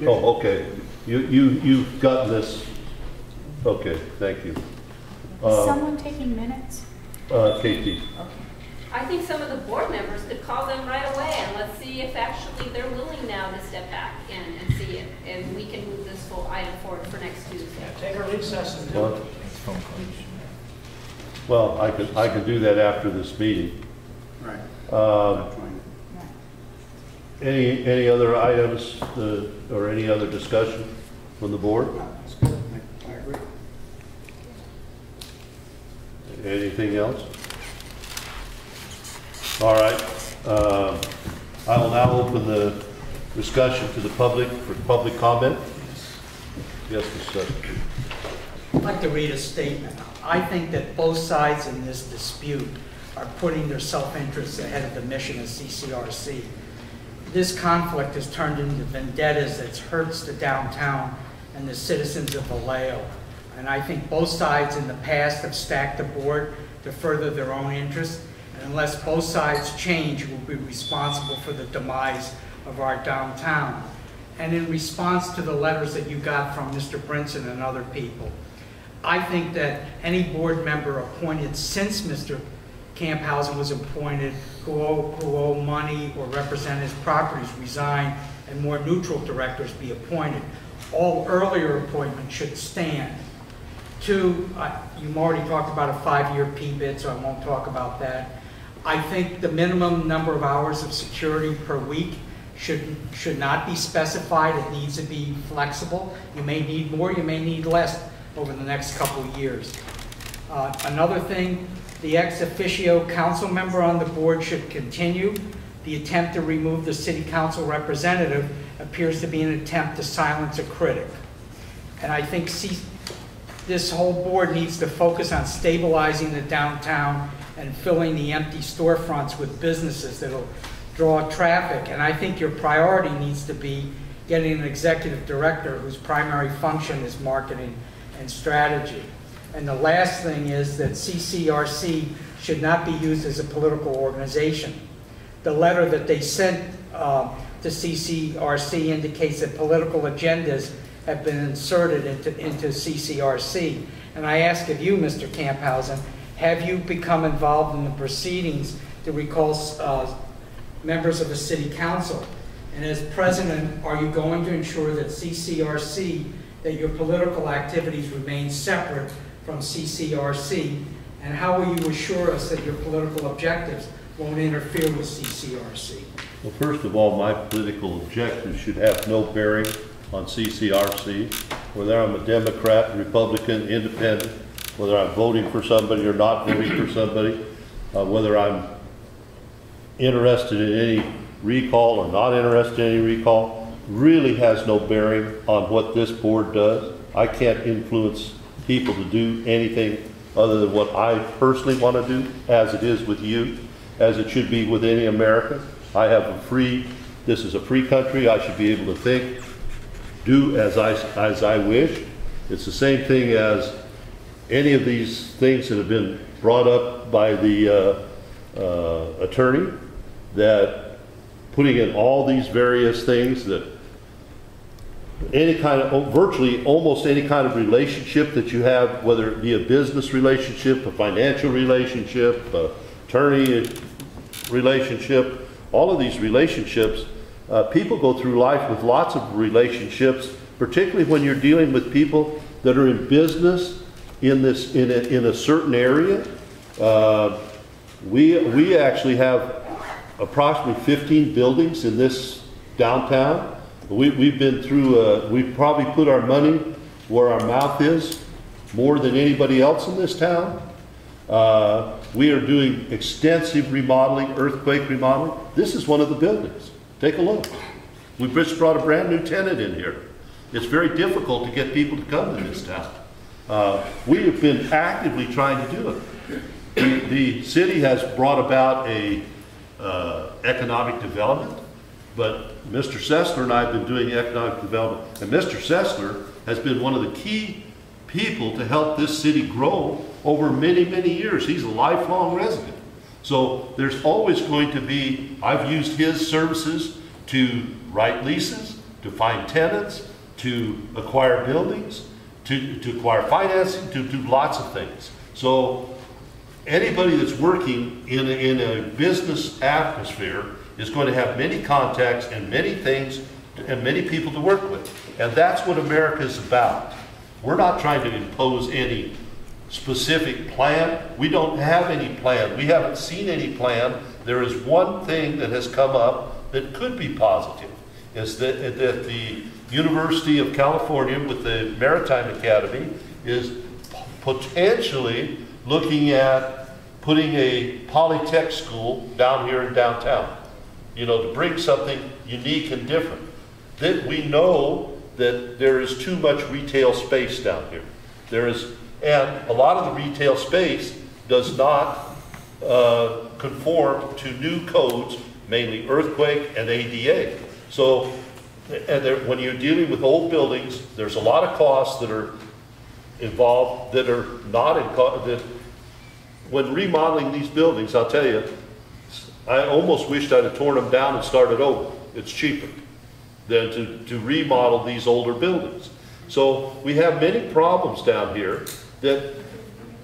oh, okay. You've gotten this. Okay, thank you. Is someone taking minutes? KT. Okay. I think some of the board members could call them right away, and let's see if actually they're willing now to step back and see it, and we can move this full item forward for next Tuesday. Take a recess and do it. Well, I could do that after this meeting. Right. Any other items or any other discussion from the board? That's good. I agree. Anything else? All right. I will now open the discussion to the public for public comment. Yes, Mr. Secretary. I'd like to read a statement. I think that both sides in this dispute are putting their self-interests ahead of the mission of CCRC. This conflict has turned into vendettas that hurts the downtown and the citizens of Vallejo. And I think both sides in the past have stacked the board to further their own interests. And unless both sides change, we'll be responsible for the demise of our downtown. And in response to the letters that you got from Mr. Brinson and other people, I think that any board member appointed since Mr. Camphausen was appointed who owe money or represent his properties resign, and more neutral directors be appointed. All earlier appointments should stand. Two, you've already talked about a 5-year P-bid, so I won't talk about that. I think the minimum number of hours of security per week should not be specified. It needs to be flexible. You may need more, you may need less over the next couple of years. Another thing, The ex officio council member on the board should continue. The attempt to remove the city council representative appears to be an attempt to silence a critic. And I think this whole board needs to focus on stabilizing the downtown and filling the empty storefronts with businesses that'll draw traffic. And I think your priority needs to be getting an executive director whose primary function is marketing and strategy. And the last thing is that CCRC should not be used as a political organization. The letter that they sent to CCRC indicates that political agendas have been inserted into CCRC. And I ask of you, Mr. Camphausen, have you become involved in the proceedings to recall members of the city council? And as president, are you going to ensure that CCRC, that your political activities remain separate from CCRC? And how will you assure us that your political objectives won't interfere with CCRC? Well, first of all, my political objectives should have no bearing on CCRC, whether I'm a Democrat, Republican, Independent, whether I'm voting for somebody or not voting for somebody, whether I'm interested in any recall or not interested in any recall, really has no bearing on what this board does. I can't influence people to do anything other than what I personally want to do, as it is with you, as it should be with any American. I have this is a free country. I should be able to think, do as I wish. It's the same thing as any of these things that have been brought up by the attorney, that putting in all these various things, that any kind of, virtually almost any kind of relationship that you have, whether it be a business relationship, a financial relationship, attorney relationship, all of these relationships, people go through life with lots of relationships, particularly when you're dealing with people that are in business in a certain area. We actually have approximately 15 buildings in this downtown. We've been through, we've probably put our money where our mouth is more than anybody else in this town. We are doing extensive remodeling, earthquake remodeling. This is one of the buildings. Take a look. We just brought a brand new tenant in here. It's very difficult to get people to come to this town. We have been actively trying to do it. The city has brought about a economic development, but Mr. Sessler and I have been doing economic development, and Mr. Sessler has been one of the key people to help this city grow over many, many years. He's a lifelong resident. So there's always going to be, I've used his services to write leases, to find tenants, to acquire buildings, to acquire financing, to do lots of things. So anybody that's working in a business atmosphere is going to have many contacts and many things and many people to work with. And that's what America is about. We're not trying to impose any specific plan. We don't have any plan. We haven't seen any plan. There is one thing that has come up that could be positive, is that the University of California with the Maritime Academy is potentially looking at putting a polytech school down here in downtown, you know, to bring something unique and different. That we know that there is too much retail space down here. And a lot of the retail space does not conform to new codes, mainly earthquake and ADA. So, when you're dealing with old buildings, there's a lot of costs that are involved that are not in when remodeling these buildings, I'll tell you, I almost wished I'd have torn them down and started over. It's cheaper than to remodel these older buildings. So we have many problems down here that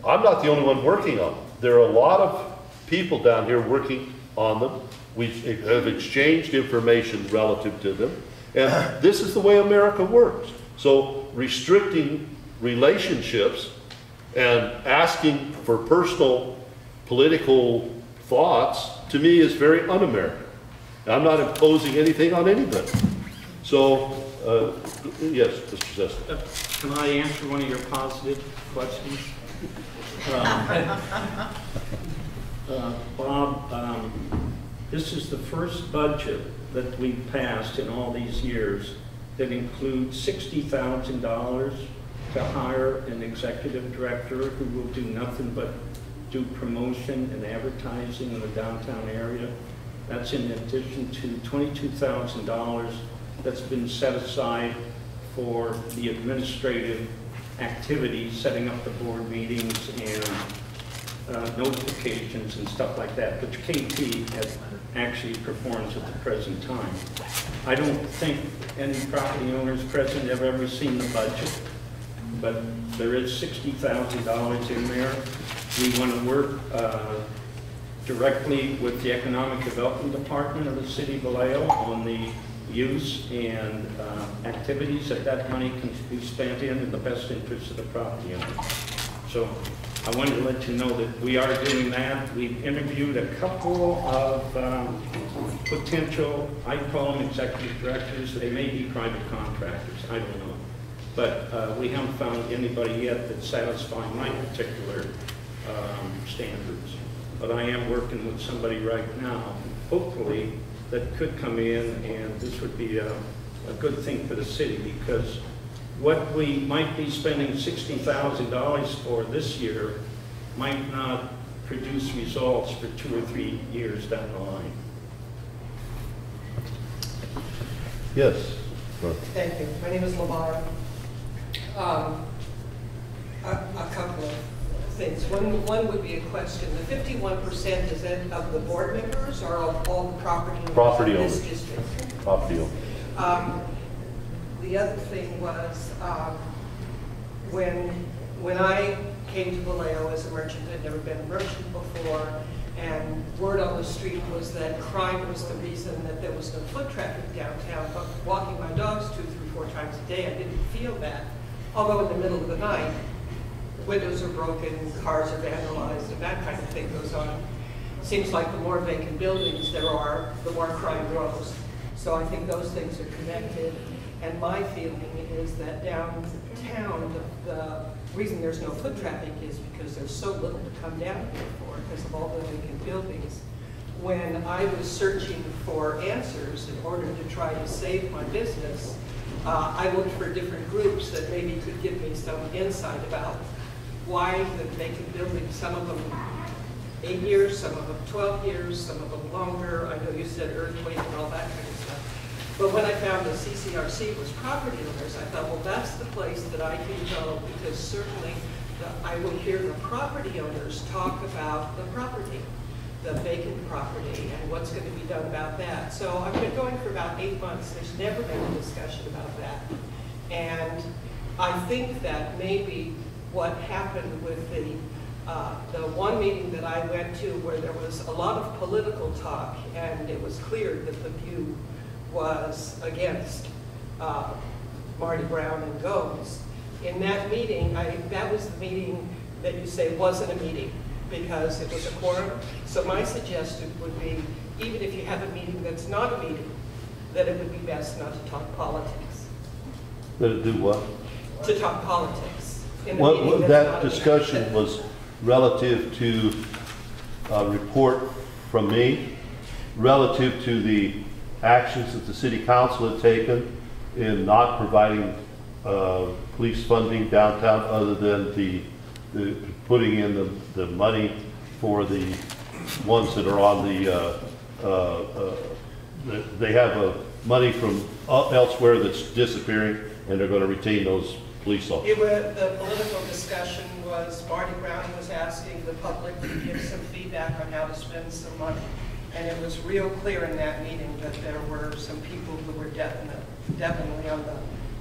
I'm not the only one working on. There are a lot of people down here working on them. We have exchanged information relative to them. And this is the way America works. So restricting relationships and asking for personal political thoughts, to me, is very un-American. I'm not imposing anything on anybody. So, yes, Mr. Sessler. Can I answer one of your positive questions? Bob, this is the first budget that we've passed in all these years that includes $60,000 to hire an executive director who will do nothing but do promotion and advertising in the downtown area. That's in addition to $22,000 that's been set aside for the administrative activities, setting up the board meetings and notifications and stuff like that, which KP has actually performs at the present time. I don't think any property owners present have ever seen the budget, but there is $60,000 in there. We want to work directly with the Economic Development Department of the City of Vallejo on the use and activities that money can be spent in the best interest of the property owner. So I wanted to let you know that we are doing that. We've interviewed a couple of potential, I call them executive directors. They may be private contractors, I don't know. But we haven't found anybody yet that satisfies my particular standards. But I am working with somebody right now, hopefully, that could come in, and this would be a good thing for the city, because what we might be spending $60,000 for this year might not produce results for 2 or 3 years down the line. Yes. Thank you. My name is Lamar. A couple of things. One would be a question. The 51% is that of the board members or of all the property owners? Property in owners. this district? Property owners. The other thing was when I came to Vallejo as a merchant, I'd never been a merchant before, and word on the street was that crime was the reason that there was no foot traffic downtown. But walking my dogs 2, 3, 4 times a day, I didn't feel that. Although in the middle of the night, windows are broken, cars are vandalized, and that kind of thing goes on. Seems like the more vacant buildings there are, the more crime grows. So I think those things are connected. And my feeling is that downtown, the reason there's no foot traffic is because there's so little to come down here for because of all the vacant buildings. When I was searching for answers in order to try to save my business, I looked for different groups that maybe could give me some insight about why the vacant buildings, some of them 8 years, some of them 12 years, some of them longer. I know you said earthquake and all that kind of stuff. But when I found the CCRC was property owners, I thought, well, that's the place that I can go, because certainly I will hear the property owners talk about the property, the vacant property, and what's going to be done about that. So I've been going for about 8 months. There's never been a discussion about that. And I think that maybe what happened with the one meeting that I went to where there was a lot of political talk, and it was clear that the view was against Marty Brown and Gomes. In that meeting, that was the meeting that you say wasn't a meeting because it was a quorum. So my suggestion would be, even if you have a meeting that's not a meeting, that it would be best not to talk politics. That it do what? To talk politics. Well, that discussion was relative to a report from me, relative to the actions that the city council had taken in not providing police funding downtown, other than the putting in the money for the ones that are on they have money from elsewhere that's disappearing, and they're going to retain those police officers. The political discussion was Marty Brown was asking the public to give some feedback on how to spend some money. And it was real clear in that meeting that there were some people who were definitely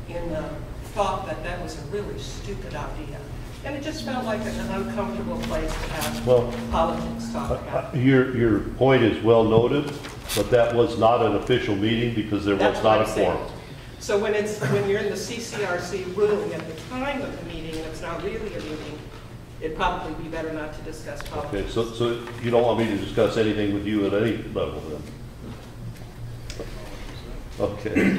in the thought that that was a really stupid idea. And it just felt like an uncomfortable place to have politics talk about. Your point is well noted, but that was not an official meeting because there was not a quorum. So when you're in the CCRC room at the time of the meeting and it's not really a meeting, it'd probably be better not to discuss politics. Okay, so you don't want me to discuss anything with you at any level then? Okay.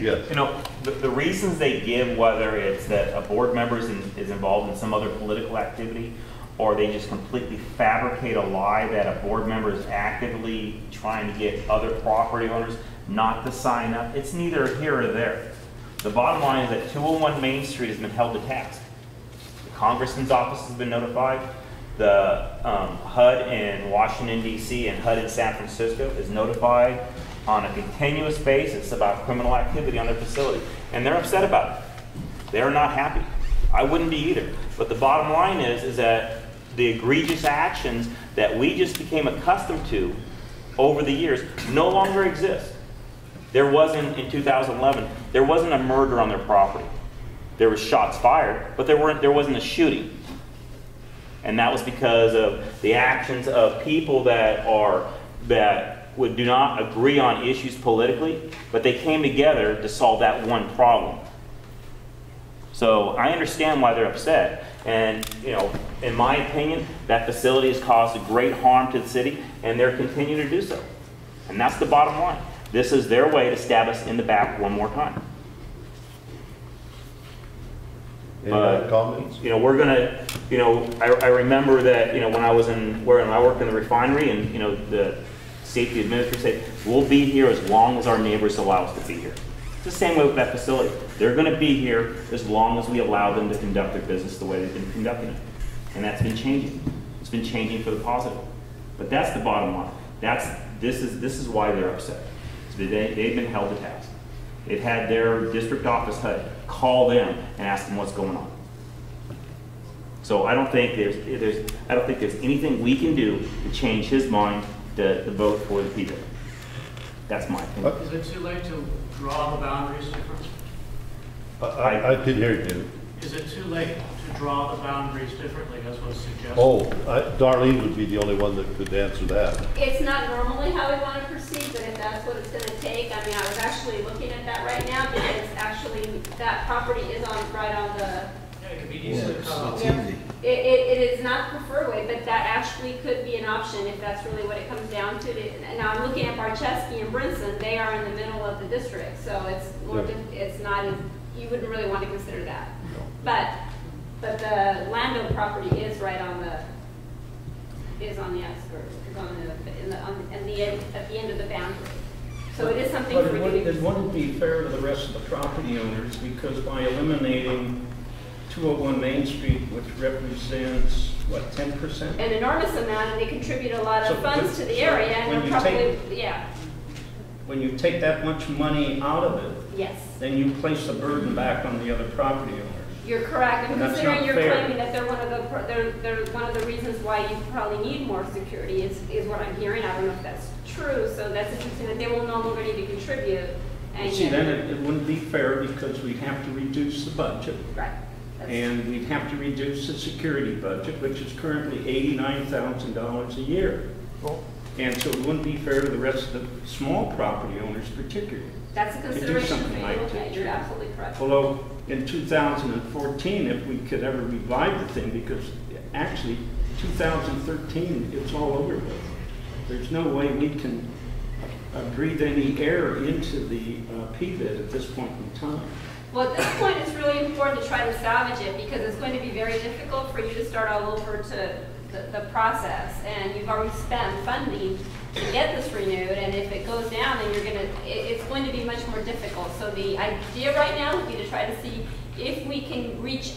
Yes. You know, the reasons they give, whether it's that a board member is involved in some other political activity, or they just completely fabricate a lie that a board member is actively trying to get other property owners not to sign up. It's neither here or there. The bottom line is that 201 Main Street has been held to task. The Congressman's office has been notified. The HUD in Washington, D.C. and HUD in San Francisco is notified on a continuous basis about criminal activity on their facility. And they're upset about it. They're not happy. I wouldn't be either. But the bottom line is that the egregious actions that we just became accustomed to over the years no longer exist. There wasn't, in 2011, there wasn't a murder on their property. There was shots fired, but there wasn't a shooting. And that was because of the actions of people that do not agree on issues politically, but they came together to solve that one problem. So I understand why they're upset. And, you know, in my opinion, that facility has caused a great harm to the city, and they're continuing to do so. And that's the bottom line. This is their way to stab us in the back one more time. Any other comments? You know, we're gonna, you know, I remember that, you know, when I worked in the refinery, and, you know, the safety administrator said, we'll be here as long as our neighbors allow us to be here. It's the same way with that facility. They're gonna be here as long as we allow them to conduct their business the way they've been conducting it. And that's been changing. It's been changing for the positive. But that's the bottom line. This is why they're upset. They've been held to task. They've had their district office HUD call them and ask them what's going on. So I don't think there's anything we can do to change his mind to vote for the people. That's my opinion. Is it too late to draw the boundaries differently? I did hear you. Is it too late to draw the boundaries differently, as was suggested? Oh, Darlene would be the only one that could answer that. It's not normally how we want to proceed, but if that's what it's going to take, I mean, I was actually looking at that right now, because actually that property is right on the. Yeah, it could be easily cut off. It is not the preferred way, but that actually could be an option if that's really what it comes down to. Now I'm looking at Barchesky and Brinson; they are in the middle of the district, so it's more. It's not as you wouldn't really want to consider that. But the Lando property is right on the outskirts, at the end of the boundary. So it is something but for you. It wouldn't be fair to the rest of the property owners, because by eliminating 201 Main Street, which represents what, 10%? An enormous amount, and they contribute a lot of funds to the area, and they're probably When you take that much money out of it, yes, then you place the burden back on the other property owners. you're correct. And that's considering not you're fair. claiming that they're one of the reasons why you probably need more security is what I'm hearing. I don't know if that's true. So that's interesting that they will no longer need to contribute. And See, then it wouldn't be fair, because we'd have to reduce the budget. Right. And we'd have to reduce the security budget, which is currently $89,000 a year. And so it wouldn't be fair to the rest of the small property owners particularly. That's a consideration for you. Like Okay, you're absolutely correct. Although in 2014, if we could ever revive the thing, because actually 2013, it's all over with. There's no way we can breathe any air into the PBID at this point in time. Well, at this point, it's really important to try to salvage it, because it's going to be very difficult for you to start all over to the process. And you've already spent funding to get this renewed, and if it goes down, then it's going to be much more difficult. So the idea right now would be to try to see if we can reach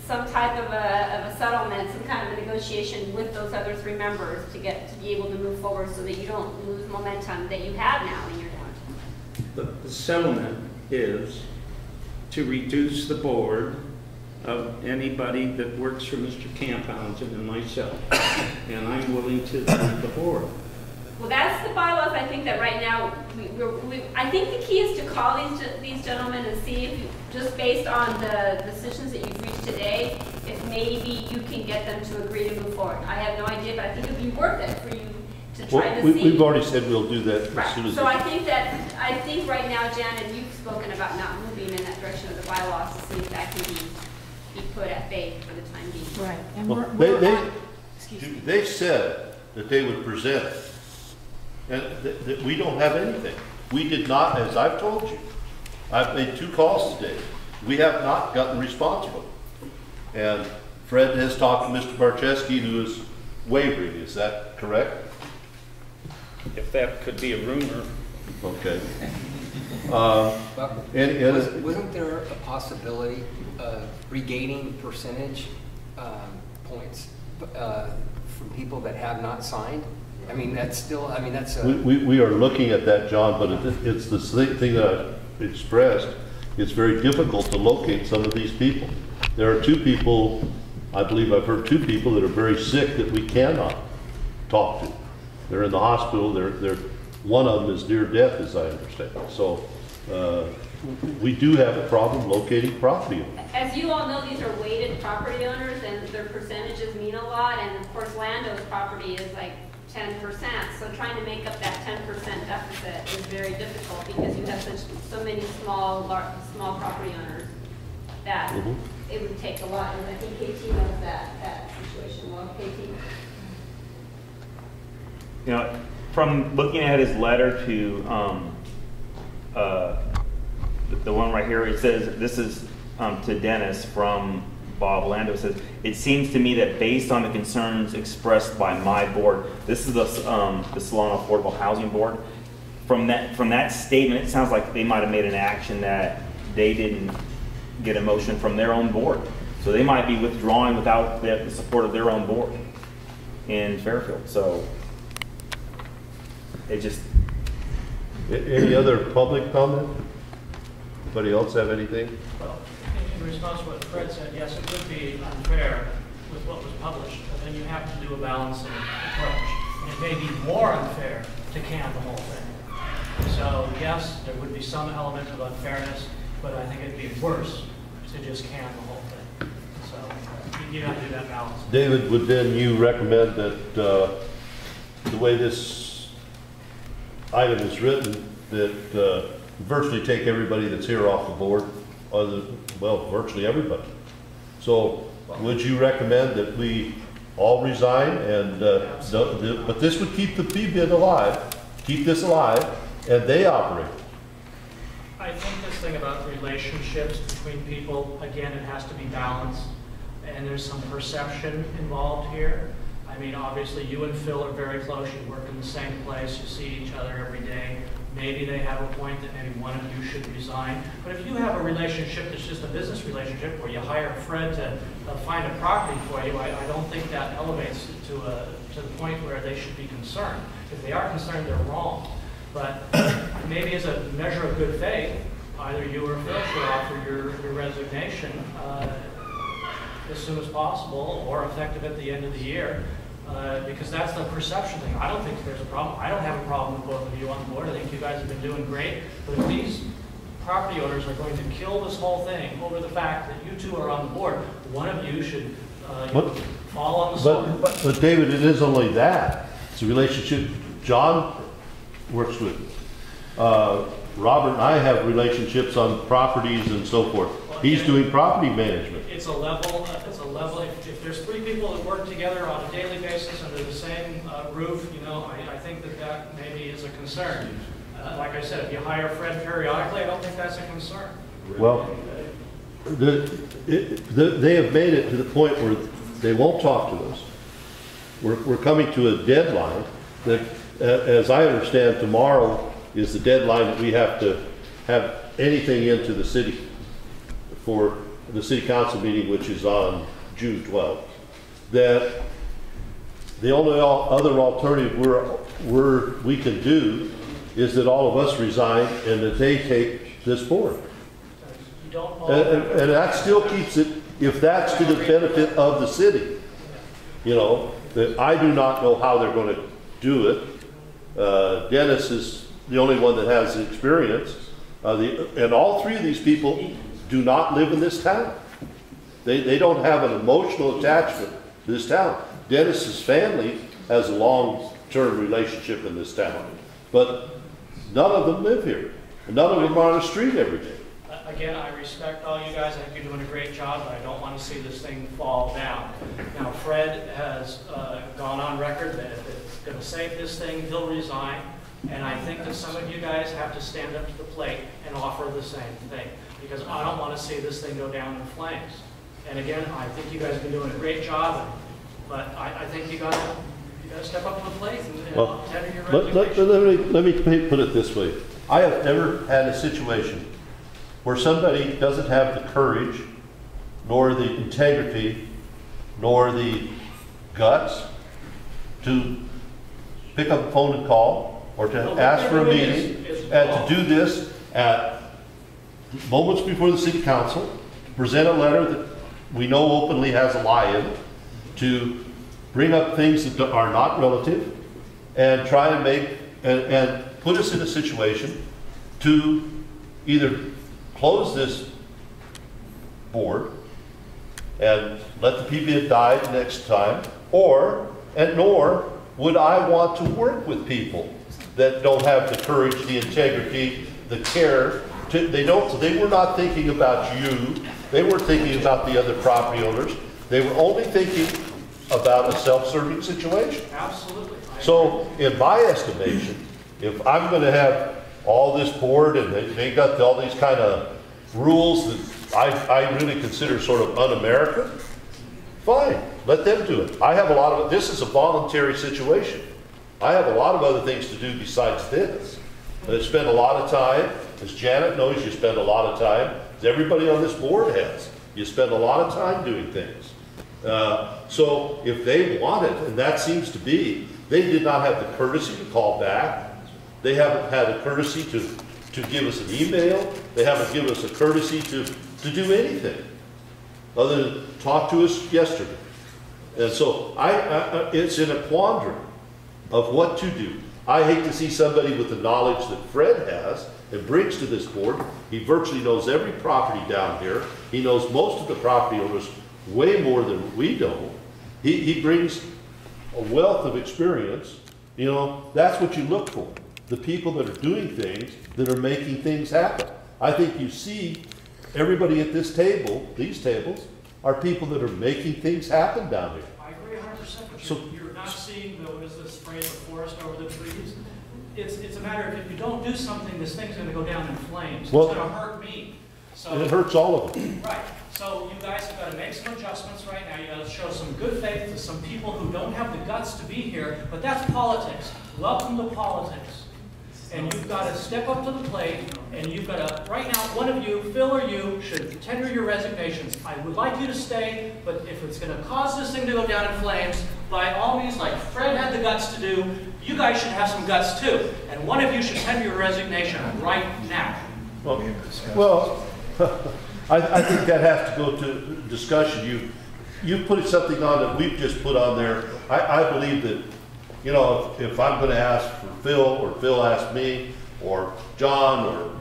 some type of a settlement, some kind of a negotiation with those other three members to be able to move forward, so that you don't lose momentum that you have now in your downtown. The settlement is to reduce the board of anybody that works for Mr. Camphausen and myself, and I'm willing to leave the board. Well, that's the bylaws. I think that right now, I think the key is to call these gentlemen and see if, just based on the decisions that you've reached today, if maybe you can get them to agree to move forward. I have no idea, but I think it would be worth it for you to try to see. We've already said we'll do that as soon as. So I think right now, Janet, you've spoken about not moving in that direction of the bylaws to see if that can be put at bay for the time being. Right. And Well, they said that they would present it, and that we don't have anything. We did not, as I've told you. I've made 2 calls today. We have not gotten responsible. And Fred has talked to Mr. Barczewski, who is wavering. Is that correct? If that could be a rumor. Okay. Wasn't there a possibility of regaining percentage points from people that have not signed? I mean, that's still, I mean, that's a... We are looking at that, John, but it's the thing that I expressed. It's very difficult to locate some of these people. There are two people, I believe I've heard two people that are very sick that we cannot talk to. They're in the hospital. One of them is near death, as I understand. So we do have a problem locating property owners. As you all know, these are weighted property owners, and their percentages mean a lot. And of course, Lando's property is like 10%. So trying to make up that 10% deficit is very difficult because you have so many small property owners that it would take a lot. And I think KT knows that situation well. KT. You know, from looking at his letter to the one right here, it says, this is to Dennis from Bob Lando. It says, it seems to me that based on the concerns expressed by my board, this is the Solano Affordable Housing Board. From that statement, it sounds like they might have made an action that they didn't get a motion from their own board. So they might be withdrawing without the support of their own board in Fairfield. So it just... Any other public comment? Anybody else have anything? Well, in response to what Fred said, yes, it would be unfair with what was published, but then you have to do a balancing approach. And it may be more unfair to can the whole thing. So yes, there would be some element of unfairness, but I think it'd be worse to just can the whole thing. So you have to do that balance. David, would then you recommend that the way this item is written, that virtually take everybody that's here off the board, well, virtually everybody. So would you recommend that we all resign and, but this would keep the P-bid alive, keep this alive, and they operate? I think this thing about relationships between people, again, it has to be balanced, and there's some perception involved here. I mean, obviously, you and Phil are very close. You work in the same place. You see each other every day. Maybe they have a point that maybe one of you should resign. But if you have a relationship that's just a business relationship where you hire a friend to find a property for you, I don't think that elevates it to the point where they should be concerned. If they are concerned, they're wrong. But maybe as a measure of good faith, either you or Phil should offer your resignation as soon as possible or effective at the end of the year. Because that's the perception thing. I don't think there's a problem. I don't have a problem with both of you on the board. I think you guys have been doing great. But if these property owners are going to kill this whole thing over the fact that you two are on the board, one of you should fall on the sword. But David, it is only that. It's a relationship. John works with Robert and I have relationships on properties and so forth. He's doing property management. It's a level. If there's three people that work together on a daily basis under the same roof, you know, I think that maybe is a concern. Like I said, if you hire Fred periodically, I don't think that's a concern. Well, they have made it to the point where they won't talk to us. We're coming to a deadline that, as I understand, tomorrow is the deadline that we have to have anything into the city for the city council meeting, which is on June 12th. That the only other alternative we can do is that all of us resign and that they take this board. And that still keeps it, if that's to the benefit of the city. You know, that I do not know how they're going to do it. Dennis is the only one that has the experience. And all three of these people do not live in this town. They don't have an emotional attachment to this town. Dennis's family has a long-term relationship in this town, but none of them live here. None of them are on the street every day. Again, I respect all you guys. I think you're doing a great job, but I don't want to see this thing fall down. Now, Fred has gone on record that if it's going to save this thing, he'll resign. And I think that some of you guys have to stand up to the plate and offer the same thing, because I don't want to see this thing go down in flames. And again, I think you guys have been doing a great job, but I think you gotta step up to the plate and Well, tender your resignation. let me put it this way. I have never had a situation where somebody doesn't have the courage, nor the integrity, nor the guts to pick up the phone and call, or to ask for a meeting, and to do this at moments before the city council, present a letter that we know openly has a lie in it, to bring up things that are not relative, and try and make, and put us in a situation to either close this board and let the PBID die next time, nor would I want to work with people that don't have the courage, the integrity, the care. They were not thinking about you. They weren't thinking about the other property owners. They were only thinking about a self-serving situation. Absolutely. So, in my estimation, if I'm going to have all this board and they got all these kind of rules that I really consider sort of un-American, fine, let them do it. I have a lot of, this is a voluntary situation. I have a lot of other things to do besides this. I spend a lot of time, as Janet knows, you spend a lot of time, as everybody on this board has. You spend a lot of time doing things. So if they want it, and that seems to be, they did not have the courtesy to call back. They haven't had a courtesy to give us an email. They haven't given us a courtesy to do anything other than talk to us yesterday. And so it's in a quandary of what to do. I hate to see somebody with the knowledge that Fred has and brings to this board. He virtually knows every property down here. He knows most of the property owners way more than we know. He brings a wealth of experience. You know, that's what you look for. The people that are doing things, that are making things happen. I think you see everybody at this table, these tables, are people that are making things happen down here. I agree 100%, but So, you're not seeing what is this phrase, the forest over the trees? It's a matter of if you don't do something, this thing's going to go down in flames. Well, it's going to hurt me. So, and it hurts all of them. Right. So you guys have got to make some adjustments right now. You got to show some good faith to some people who don't have the guts to be here. But that's politics. Welcome to politics. And you've got to step up to the plate, and you've got to, right now, one of you, Phil or you, should tender your resignations. I would like you to stay, but if it's going to cause this thing to go down in flames, by all means, like Fred had the guts to do, you guys should have some guts too. And one of you should tender your resignation right now. Well, I think that has to go to discussion. You put something on that we've just put on there. I believe that, you know, if I'm going to ask for Phil, or Phil asks me, or John, or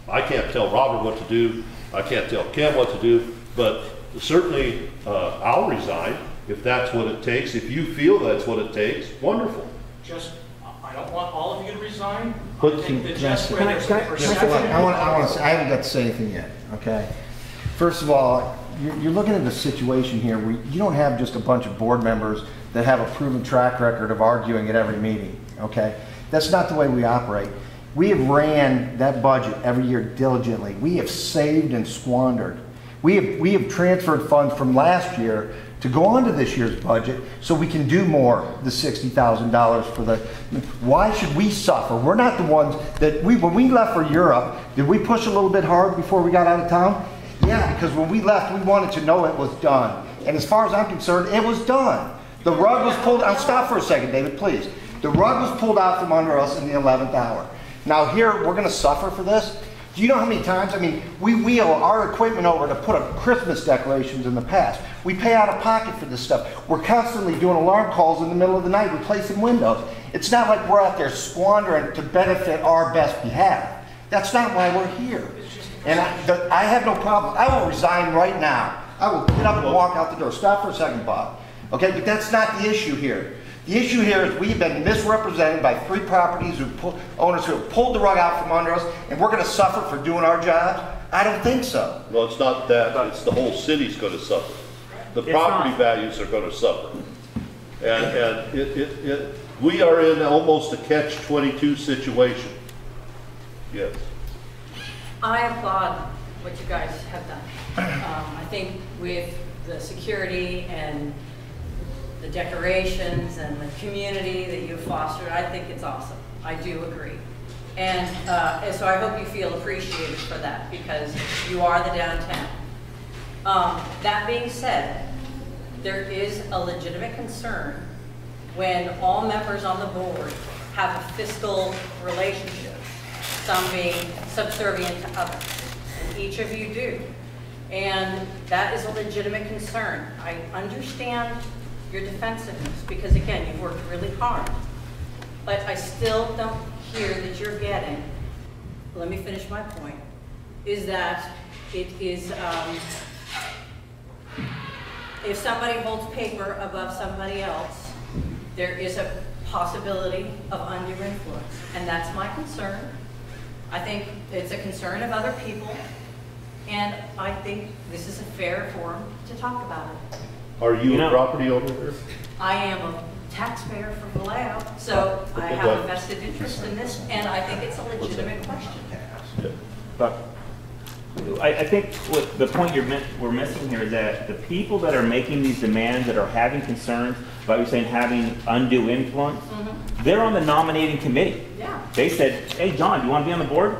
I can't tell Robert what to do, I can't tell Ken what to do, but certainly I'll resign if that's what it takes. If you feel that's what it takes, wonderful. I don't want all of you to resign. But I think that Can just I- where there's a perception. I haven't got to say anything yet, okay? First of all, you're looking at a situation here where you don't have just a bunch of board members that have a proven track record of arguing at every meeting, okay? That's not the way we operate. We have ran that budget every year diligently. We have saved and squandered. We have transferred funds from last year to go on to this year's budget so we can do more, the $60,000 for the, why should we suffer? We're not the ones that, when we left for Europe, did we push a little bit hard before we got out of town? Yeah, because when we left, we wanted to know it was done. And as far as I'm concerned, it was done. The rug was pulled, I'll stop for a second, David, please. The rug was pulled out from under us in the 11th hour. Now here, we're gonna suffer for this. Do you know how many times, I mean, we wheel our equipment over to put up Christmas decorations in the past. We pay out of pocket for this stuff. We're constantly doing alarm calls in the middle of the night, replacing windows. It's not like we're out there squandering to benefit our best behalf. That's not why we're here. And I have no problem. I will resign right now. I will get up and walk out the door. Stop for a second, Bob. Okay, but that's not the issue here. The issue here is we've been misrepresented by 3 properties owners who have pulled the rug out from under us, and we're going to suffer for doing our jobs? I don't think so. Well, it's not that. It's the whole city's going to suffer. The property values are going to suffer. And we are in almost a catch-22 situation. Yes. I applaud what you guys have done. I think with the security and the decorations and the community that you've fostered, I think it's awesome. I do agree. And so I hope you feel appreciated for that, because you are the downtown. That being said, there is a legitimate concern when all members on the board have a fiscal relationship, some being subservient to others, and each of you do. And that is a legitimate concern. I understand your defensiveness, because again, you've worked really hard. But I still don't hear that you're getting, let me finish my point, is that it is, if somebody holds paper above somebody else, there is a possibility of undue influence. And that's my concern. I think it's a concern of other people. And I think this is a fair forum to talk about it. Are you a property owner here? I am a taxpayer for Vallejo, so I have a vested interest in this, and I think it's a legitimate question. But I think what the point we're missing here is that the people that are making these demands, that are having concerns about you saying having undue influence, they're on the nominating committee. Yeah. They said, hey, John, do you want to be on the board?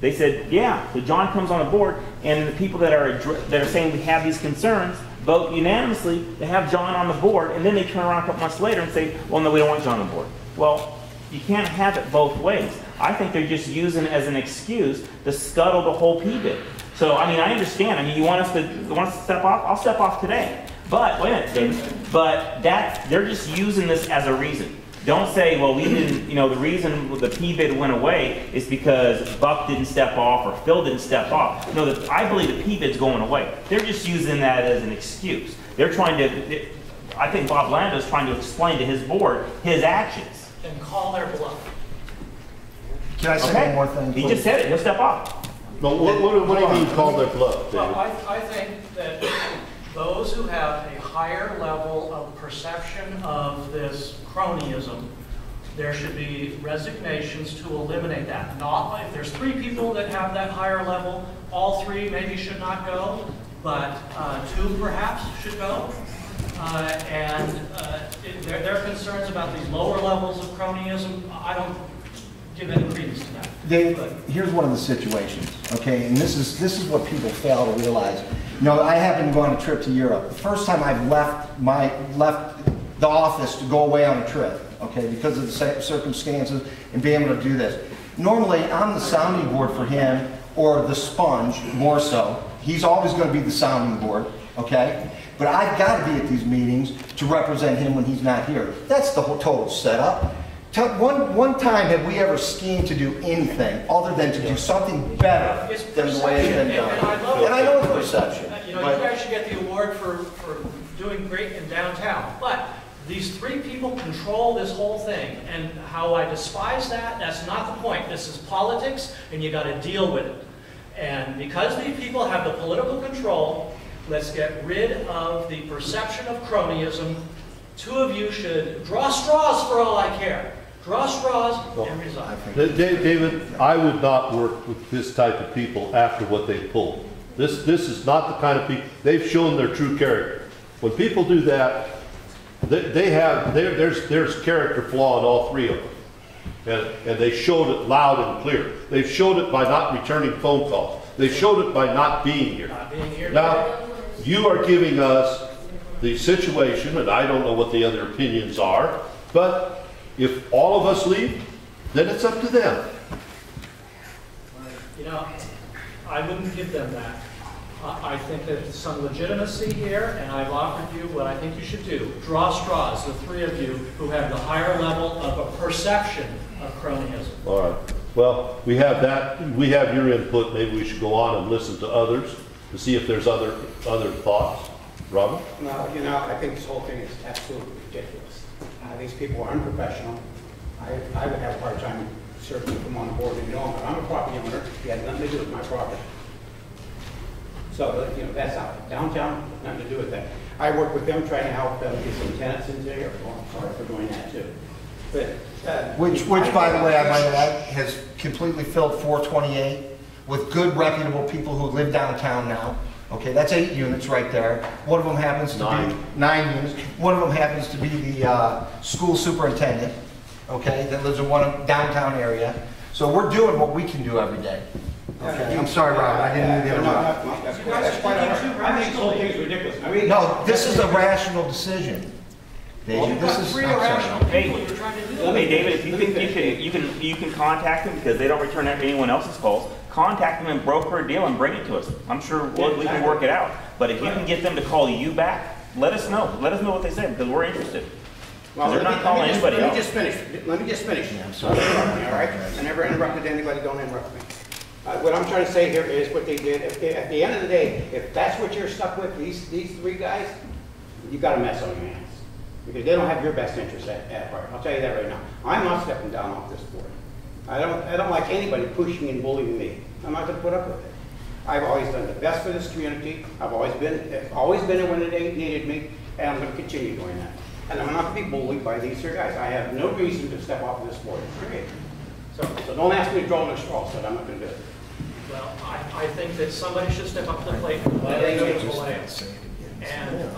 They said, yeah. So John comes on the board, and the people that are saying we have these concerns vote unanimously to have John on the board, and then they turn around a couple months later and say, well, no, we don't want John on board. Well, you can't have it both ways. I think they're just using it as an excuse to scuttle the whole P-bid. So, I mean, I understand. I mean, you want us to step off? I'll step off today. But, wait a minute, David. But they're just using this as a reason. Don't say, well, we didn't, you know, the reason the P-bid went away is because Buck didn't step off or Phil didn't step off. No, I believe the P-bid's going away. They're just using that as an excuse. They're trying to, I think Bob Lando's trying to explain to his board his actions. And call their bluff. Can I say one more thing? He just said it. He'll step off. No, what do you mean call their bluff, David? Well, I think that those who have a higher level of perception of this cronyism, there should be resignations to eliminate that. Not if there's 3 people that have that higher level, all 3 maybe should not go, but 2 perhaps should go. Their concerns about these lower levels of cronyism, I don't give any credence to that. Dave, here's one of the situations, okay, and this is what people fail to realize. You know, I haven't gone on a trip to Europe. The first time I've left the office to go away on a trip, okay, because of the circumstances and being able to do this. Normally, I'm the sounding board for him, or the sponge, more so. He's always going to be the sounding board, okay? But I've got to be at these meetings to represent him when he's not here. That's the whole total setup. One time have we ever schemed to do anything other than to do something better than the way it's been done? And I know it's perception. You know, you guys should get the award for doing great in downtown. But these 3 people control this whole thing. And how I despise that, that's not the point. This is politics, and you got to deal with it. And because these people have the political control, let's get rid of the perception of cronyism. 2 of you should draw straws for all I care. Draw straws and resign. David, I would not work with this type of people after what they pulled. This is not the kind of people, they've shown their true character. When people do that, there's character flaw in all 3 of them. And they showed it loud and clear. They've showed it by not returning phone calls. They showed it by not being here. Now, you are giving us the situation, and I don't know what the other opinions are, but if all of us leave, then it's up to them. You know, I wouldn't give them that. I think there's some legitimacy here, and I've offered you what I think you should do. Draw straws, the 3 of you who have the higher level of a perception of cronyism. All right. Well, we have that. We have your input. Maybe we should go on and listen to others to see if there's other thoughts. Robin? No, you know, I think this whole thing is absolutely ridiculous. These people are unprofessional. I would have a hard time serving them on the board and knowing, but I'm a property owner. He had nothing to do with my property. So, you know, that's out. Downtown, nothing to do with that. I work with them, trying to help them get some tenants into here. Well, I'm sorry for doing that too. But, which, by the way, I might add, has completely filled 428 with good, reputable people who live downtown now. Okay, that's 8 units right there. One of them happens to be 9 units. One of them happens to be the school superintendent, okay, that lives in one downtown area. So we're doing what we can do every day. Okay, I'm sorry, Robert, I didn't mean to interrupt. That's quite all right. I think this whole thing is ridiculous. No, this is a rational decision. David, this is, I'm sorry. Hey, David, if you think you can contact them because they don't return anyone else's calls, contact them and broker a deal and bring it to us. I'm sure we can work it out. But if you can get them to call you back, let us know. Let us know what they say because we're interested. Well, they're not calling anybody Let else. me just finish. I'm sorry. All right? I never interrupted anybody. Don't interrupt me. What I'm trying to say here is what they did. At the end of the day, if that's what you're stuck with, these 3 guys, you got a mess on your hands. Because they don't have your best interest at heart. I'll tell you that right now. I'm not stepping down off this board. I don't like anybody pushing and bullying me. I'm not going to put up with it. I've always done the best for this community. I've always been there when they needed me, and I'm going to continue doing that. And I'm not going to be bullied by these 3 guys. I have no reason to step off of this board. Period. So don't ask me to draw my straws, but I'm not going to do it. Well, I think that somebody should step up to the plate and let it go away. And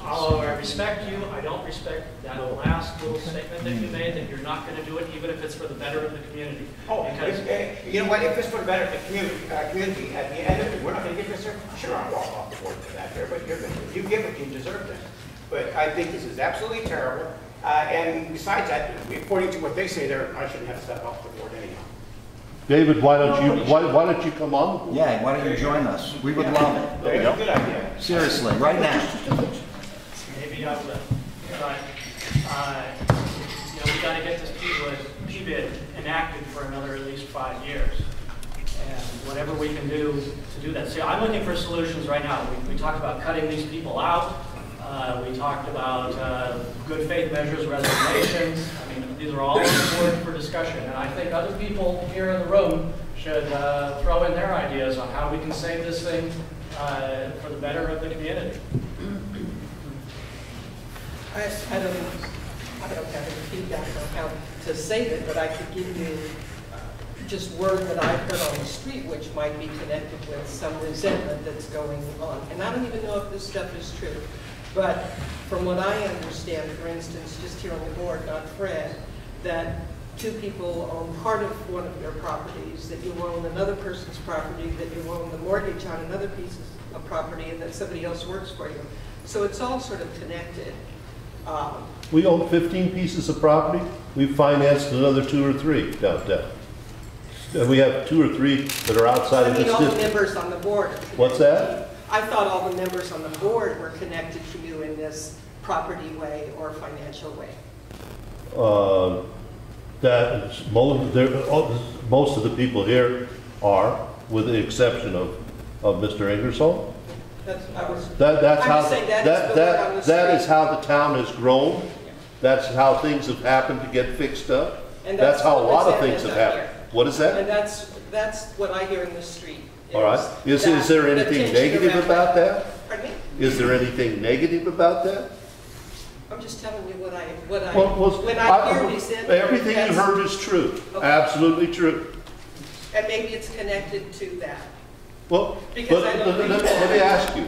although I respect you, I don't respect that last little statement that you made, that you're not going to do it even if it's for the better of the community. Oh, because you know what, if it's for the better of the community, at the end of it, we're not going to give this, sure, I'll walk off the board for that there, but you give it, you deserve it. But I think this is absolutely terrible. And besides that, according to what they say there, I shouldn't have to step off the board anyhow. David, why don't you come on? Yeah, why don't you join us? We would love it. There you go. Good idea. Seriously, right now. Maybe I will. But, we got to get this PBID enacted for another at least 5 years. And whatever we can do to do that. See, I'm looking for solutions right now. We talked about cutting these people out. We talked about good faith measures, resignations. I mean, these are all important for discussion. And I think other people here in the room should throw in their ideas on how we can save this thing for the better of the community. I don't have any feedback on how to save it, but I could give you just word that I've heard on the street, which might be connected with some resentment that's going on. And I don't even know if this stuff is true. But from what I understand, for instance, just here on the board, not Fred, that 2 people own part of one of their properties, that you own another person's property, that you own the mortgage on another piece of property, and that somebody else works for you. So it's all sort of connected. We own 15 pieces of property. We've financed another 2 or 3 downtown. And we have 2 or 3 that are outside of this all the district. members on the board. What's that? I thought all the members on the board were connected to you in this property way or financial way. That is, most of the people here are, with the exception of Mr. Ingersoll. That is how the town has grown. That's how things have happened to get fixed up. And that's how a lot of things is have happened. What is that? And that's what I hear in the street. All right. Is there anything negative about that? Pardon me? Is there anything negative about that? I'm just telling you when I hear resentment. Everything you heard is true. Okay. Absolutely true. And maybe it's connected to that. Well, let me ask you.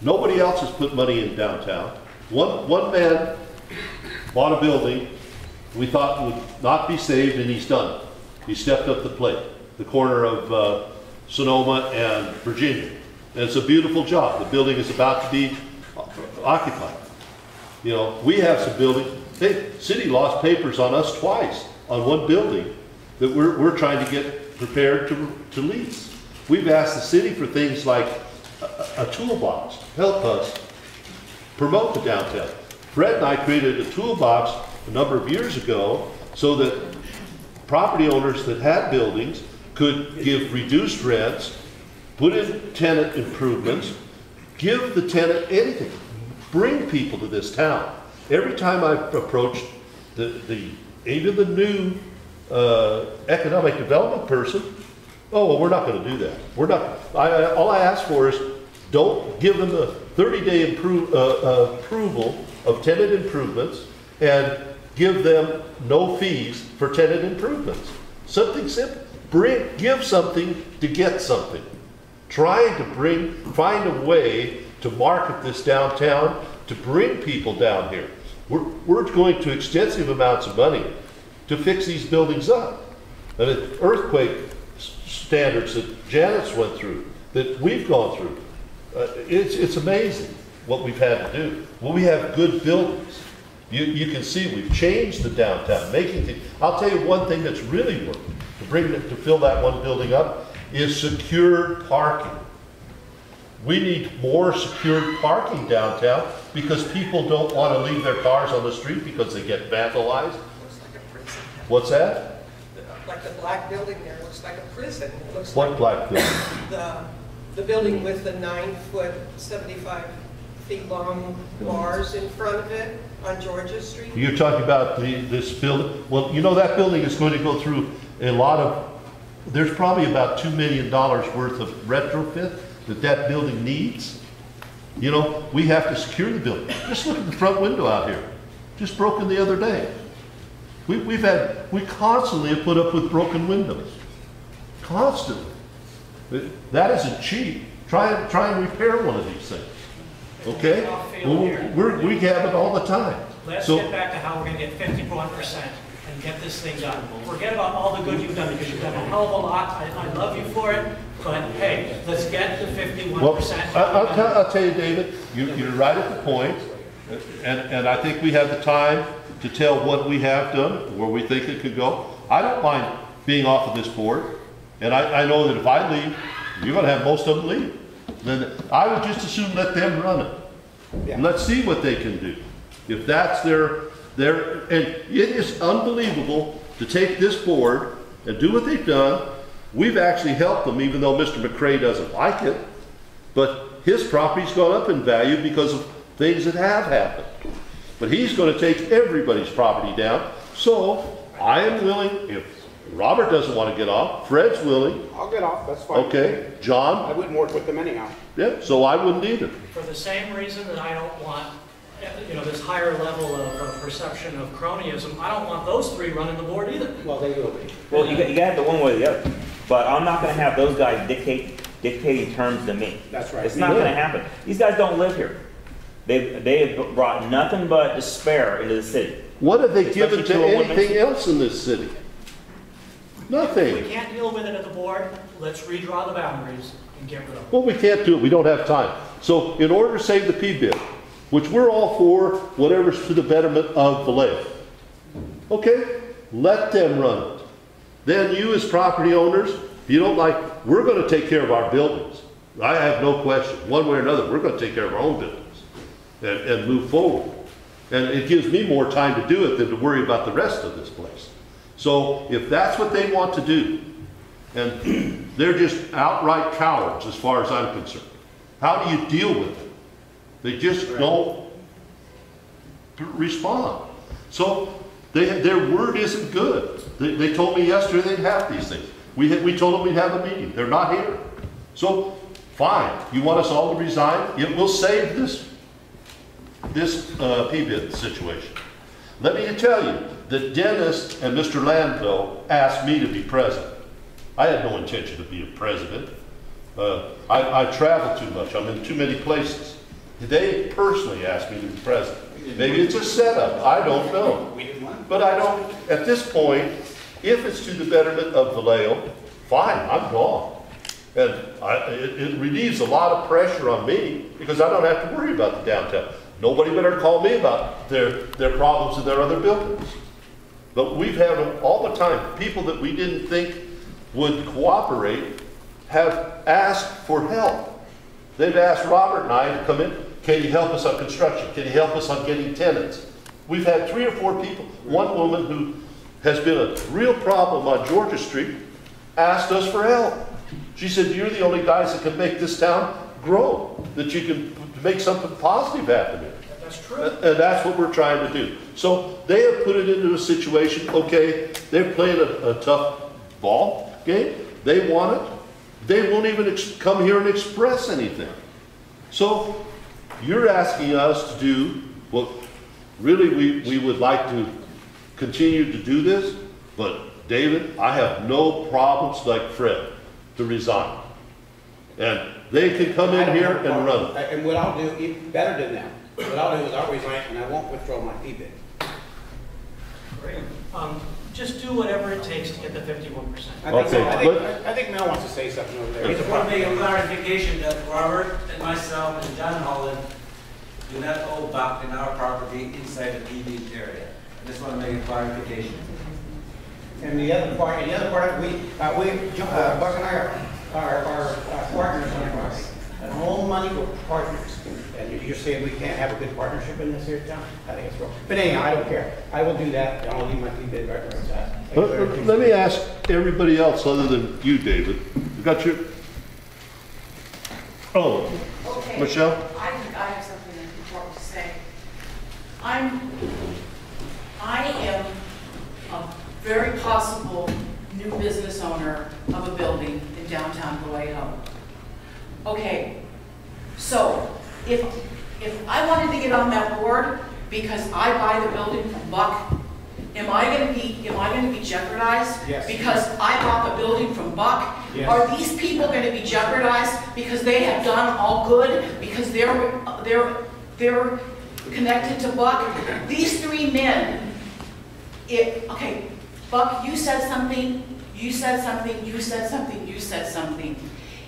Nobody else has put money in downtown. One man bought a building we thought would not be saved, and he's done it. He stepped up the plate. The corner of Sonoma and Virginia. And it's a beautiful job. The building is about to be occupied. You know, we have some buildings. The city lost papers on us twice on one building that we're trying to get prepared to lease. We've asked the city for things like a toolbox to help us promote the downtown. Fred and I created a toolbox a number of years ago so that property owners that had buildings could give reduced rents, put in tenant improvements, give the tenant anything, bring people to this town. Every time I've approached even the new economic development person, oh, well, we're not going to do that. We're not. All I ask for is don't give them a 30-day approval of tenant improvements and give them no fees for tenant improvements. Something simple. Give something to get something. trying to find a way to market this downtown, to bring people down here. We're going to extensive amounts of money to fix these buildings up. And the earthquake standards that Janet's went through, that we've gone through, it's amazing what we've had to do. Well, we have good buildings. You can see we've changed the downtown, making things. I'll tell you one thing that's really worked to fill that one building up is secured parking. We need more secured parking downtown because people don't want to leave their cars on the street because they get vandalized. What's that? Like the black building there looks like a prison. It looks What like black building? The building with the 9-foot, 75 feet long bars in front of it on Georgia Street. You're talking about this building? Well, you know that building is going to go through a lot of, there's probably about $2 million worth of retrofit that building needs. You know, we have to secure the building. Just look at the front window out here. Just broken the other day. We constantly have put up with broken windows. Constantly. That isn't cheap. Try and repair one of these things. Okay? We have it all the time. Let's get back to how we're going to get 51% and get this thing done. Forget about all the good you've done because you've done a hell of a lot. I love you for it. But hey, let's get the 51%. Well, I'll tell you, David, you're right at the point, and I think we have the time to tell what we have done, where we think it could go. I don't mind being off of this board, and I know that if I leave, you're going to have most of them leave. Then I would just as soon let them run it. Yeah. Let's see what they can do. If that's their, and it is unbelievable to take this board and do what they've done. We've actually helped them, even though Mr. McCrae doesn't like it, but his property's gone up in value because of things that have happened. But he's going to take everybody's property down. So I am willing, if Robert doesn't want to get off, Fred's willing. I'll get off, that's fine. Okay, John? I wouldn't work with them anyhow. Yeah, so I wouldn't either. For the same reason that I don't want, you know, this higher level of perception of cronyism, I don't want those three running the board either. Well, they will be. Well, you got to have the one way or the other. But I'm not going to have those guys dictating terms to me. That's right. It's not going to happen. These guys don't live here. They have brought nothing but despair into the city. What have they given to anything else in this city? Nothing. If we can't deal with it at the board, let's redraw the boundaries and get rid of it. Well, we can't do it. We don't have time. So in order to save the P-bid, which we're all for, whatever's to the betterment of Vallejo, okay, let them run it. Then you as property owners, if you don't like, we're going to take care of our buildings. I have no question. One way or another, we're going to take care of our own buildings and move forward. And it gives me more time to do it than to worry about the rest of this place. So if that's what they want to do, and they're just outright cowards as far as I'm concerned, how do you deal with it? They just don't respond. So their word isn't good. They told me yesterday they'd have these things. We told them we'd have a meeting. They're not here. So fine, you want us all to resign? It will save this P-bid situation. Let me tell you that Dennis and Mr. Landville asked me to be president. I had no intention of being president. I travel too much. I'm in too many places. They personally asked me to be president. Maybe it's a setup. I don't know. But I don't, at this point, if it's to the betterment of Vallejo, fine, I'm gone. And it relieves a lot of pressure on me because I don't have to worry about the downtown. Nobody better call me about their problems in their other buildings. But we've had them all the time. People that we didn't think would cooperate have asked for help. They've asked Robert and I to come in. Can you help us on construction? Can you help us on getting tenants? We've had 3 or 4 people. One woman who has been a real problem on Georgia Street asked us for help. She said, you're the only guys that can make this town grow, that you can make something positive happen here. That's true. And that's what we're trying to do. So they have put it into a situation, okay, they're playing a tough ball game. They want it. They won't even come here and express anything. So you're asking us to do what really we would like to continue to do this, but David, I have no problems like Fred to resign. And they can come in here and run. And what I'll do, even better than them, what I'll do is I'll resign and I won't withdraw my P bid. Great. Just do whatever it takes to get the 51%. I think Mel wants to say something over there. I just want to make a clarification that Robert and myself and John Holland do not owe back in our property inside the PB area. I just want to make a clarification. And the other part, Buck and I are partners on the property. And all money, we're partners. And you're saying we can't have a good partnership in this here town? I think it's wrong. But anyhow, I don't care. I will do that, and I'll leave my P bid right where it's at. Let me ask everybody else other than you, David. You got your... Oh, okay. Michelle? I have something important to say. I am a very possible new business owner of a building in downtown Vallejo. Okay, so if I wanted to get on that board because I buy the building from Buck, am I going to be jeopardized? Yes. Because I bought the building from Buck? Yes. Are these people going to be jeopardized because they have done all good because they're connected to Buck? These three men. Okay, Buck, you said something. You said something. You said something. You said something.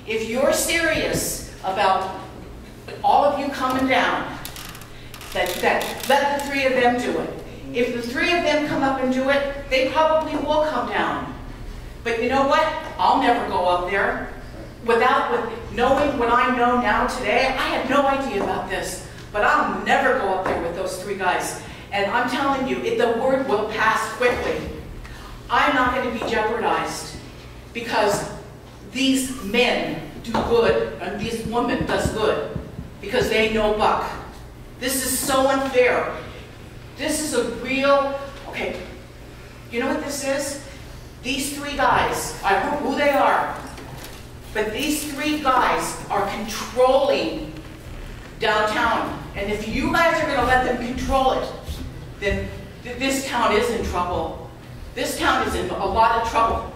If you're serious about all of you coming down, let the three of them do it. If the three of them come up and do it, they probably will come down. But you know what? I'll never go up there. With knowing what I know now today, I had no idea about this. But I'll never go up there with those three guys. And I'm telling you, the word will pass quickly. I'm not going to be jeopardized because these men do good and this woman does good because they know Buck. This is so unfair. This is a real, okay, you know what this is? These three guys, I don't know who they are, but these three guys are controlling downtown. And if you guys are going to let them control it, then this town is in trouble. This town is in a lot of trouble.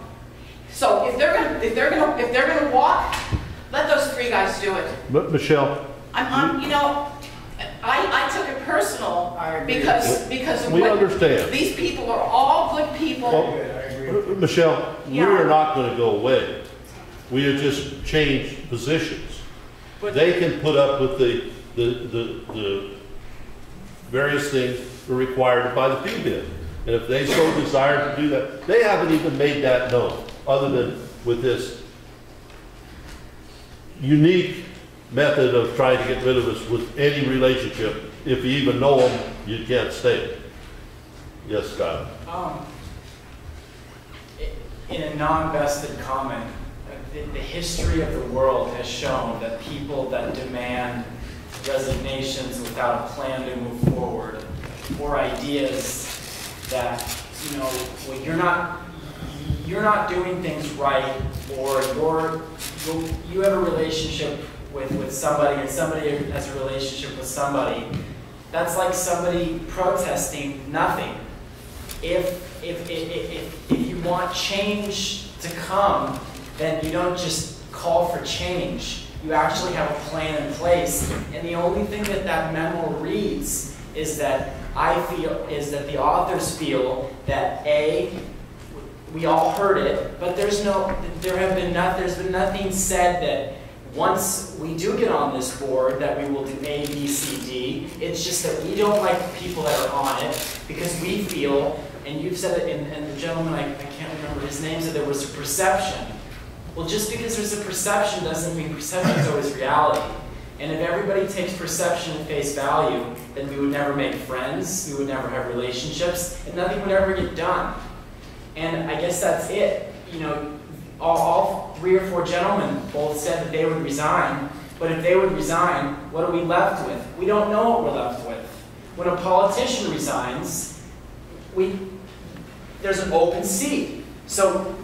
So if they're gonna walk, let those three guys do it. But Michelle, I took it personal because of we understand. These people are all good people. Well, Michelle, we are not going to go away. We have just changed positions. They can put up with the various things that are required by the P bid. And if they so desire to do that, they haven't even made that known, other than with this unique method of trying to get rid of us with any relationship. If you even know them, you can't stay. Yes, Scott. In a non-vested comment, the history of the world has shown that people that demand resignations without a plan to move forward, or ideas that, when you're not doing things right, or you have a relationship with somebody and somebody has a relationship with somebody, that's like somebody protesting nothing. If you want change to come, then you don't just call for change. You actually have a plan in place. And the only thing that memo reads is that the authors feel that we all heard it, but there's been nothing said that once we do get on this board that we will do A, B, C, D. It's just that we don't like the people that are on it because we feel, and you've said it, and the gentleman, I can't remember his name, said there was a perception. Well, just because there's a perception doesn't mean perception is always reality. And if everybody takes perception at face value, then we would never make friends, we would never have relationships, and nothing would ever get done. And I guess that's it. All three or four gentlemen both said that they would resign, but if they would resign, what are we left with? We don't know what we're left with. When a politician resigns, there's an open seat. So,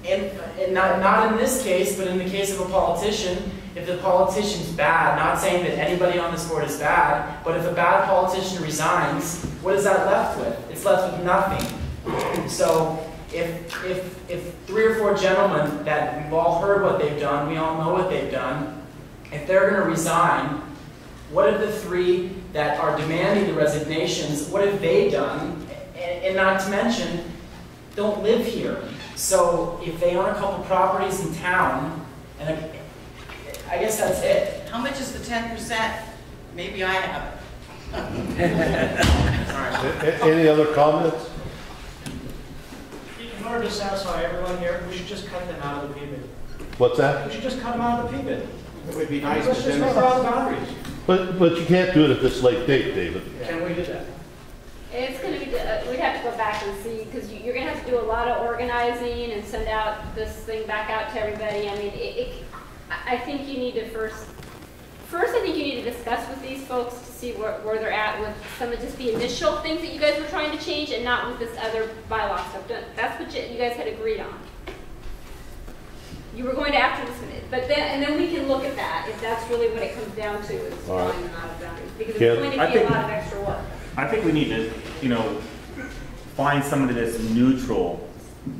and not in this case, but in the case of a politician, if the politician's bad, not saying that anybody on this board is bad, but if a bad politician resigns, what is that left with? It's left with nothing. So if 3 or 4 gentlemen that we've all heard what they've done, we all know what they've done, if they're going to resign, what have the 3 that are demanding the resignations, what have they done? And not to mention, don't live here. So if they own a couple properties in town, and I guess that's it. How much is the 10%? Maybe I have it. Any other comments? In order to satisfy everyone here, we should just cut them out of the P-bid. What's that? We should just cut them out of the P-bid. It would be nice. Let's just draw the boundaries. But you can't do it at this late date, David. Can we do that? It's going to be, we'd have to go back and see, because you're going to have to do a lot of organizing and send out this thing back out to everybody. I mean, I think you need to first I think you need to discuss with these folks to see where they're at with some of just the initial things that you guys were trying to change and not with this other bylaw stuff. That's what you guys had agreed on. You were going to after this, but then we can look at that if that's really what it comes down to is drawing them out of boundaries, because it's going to be a lot of extra work. I think we need to, find somebody that's neutral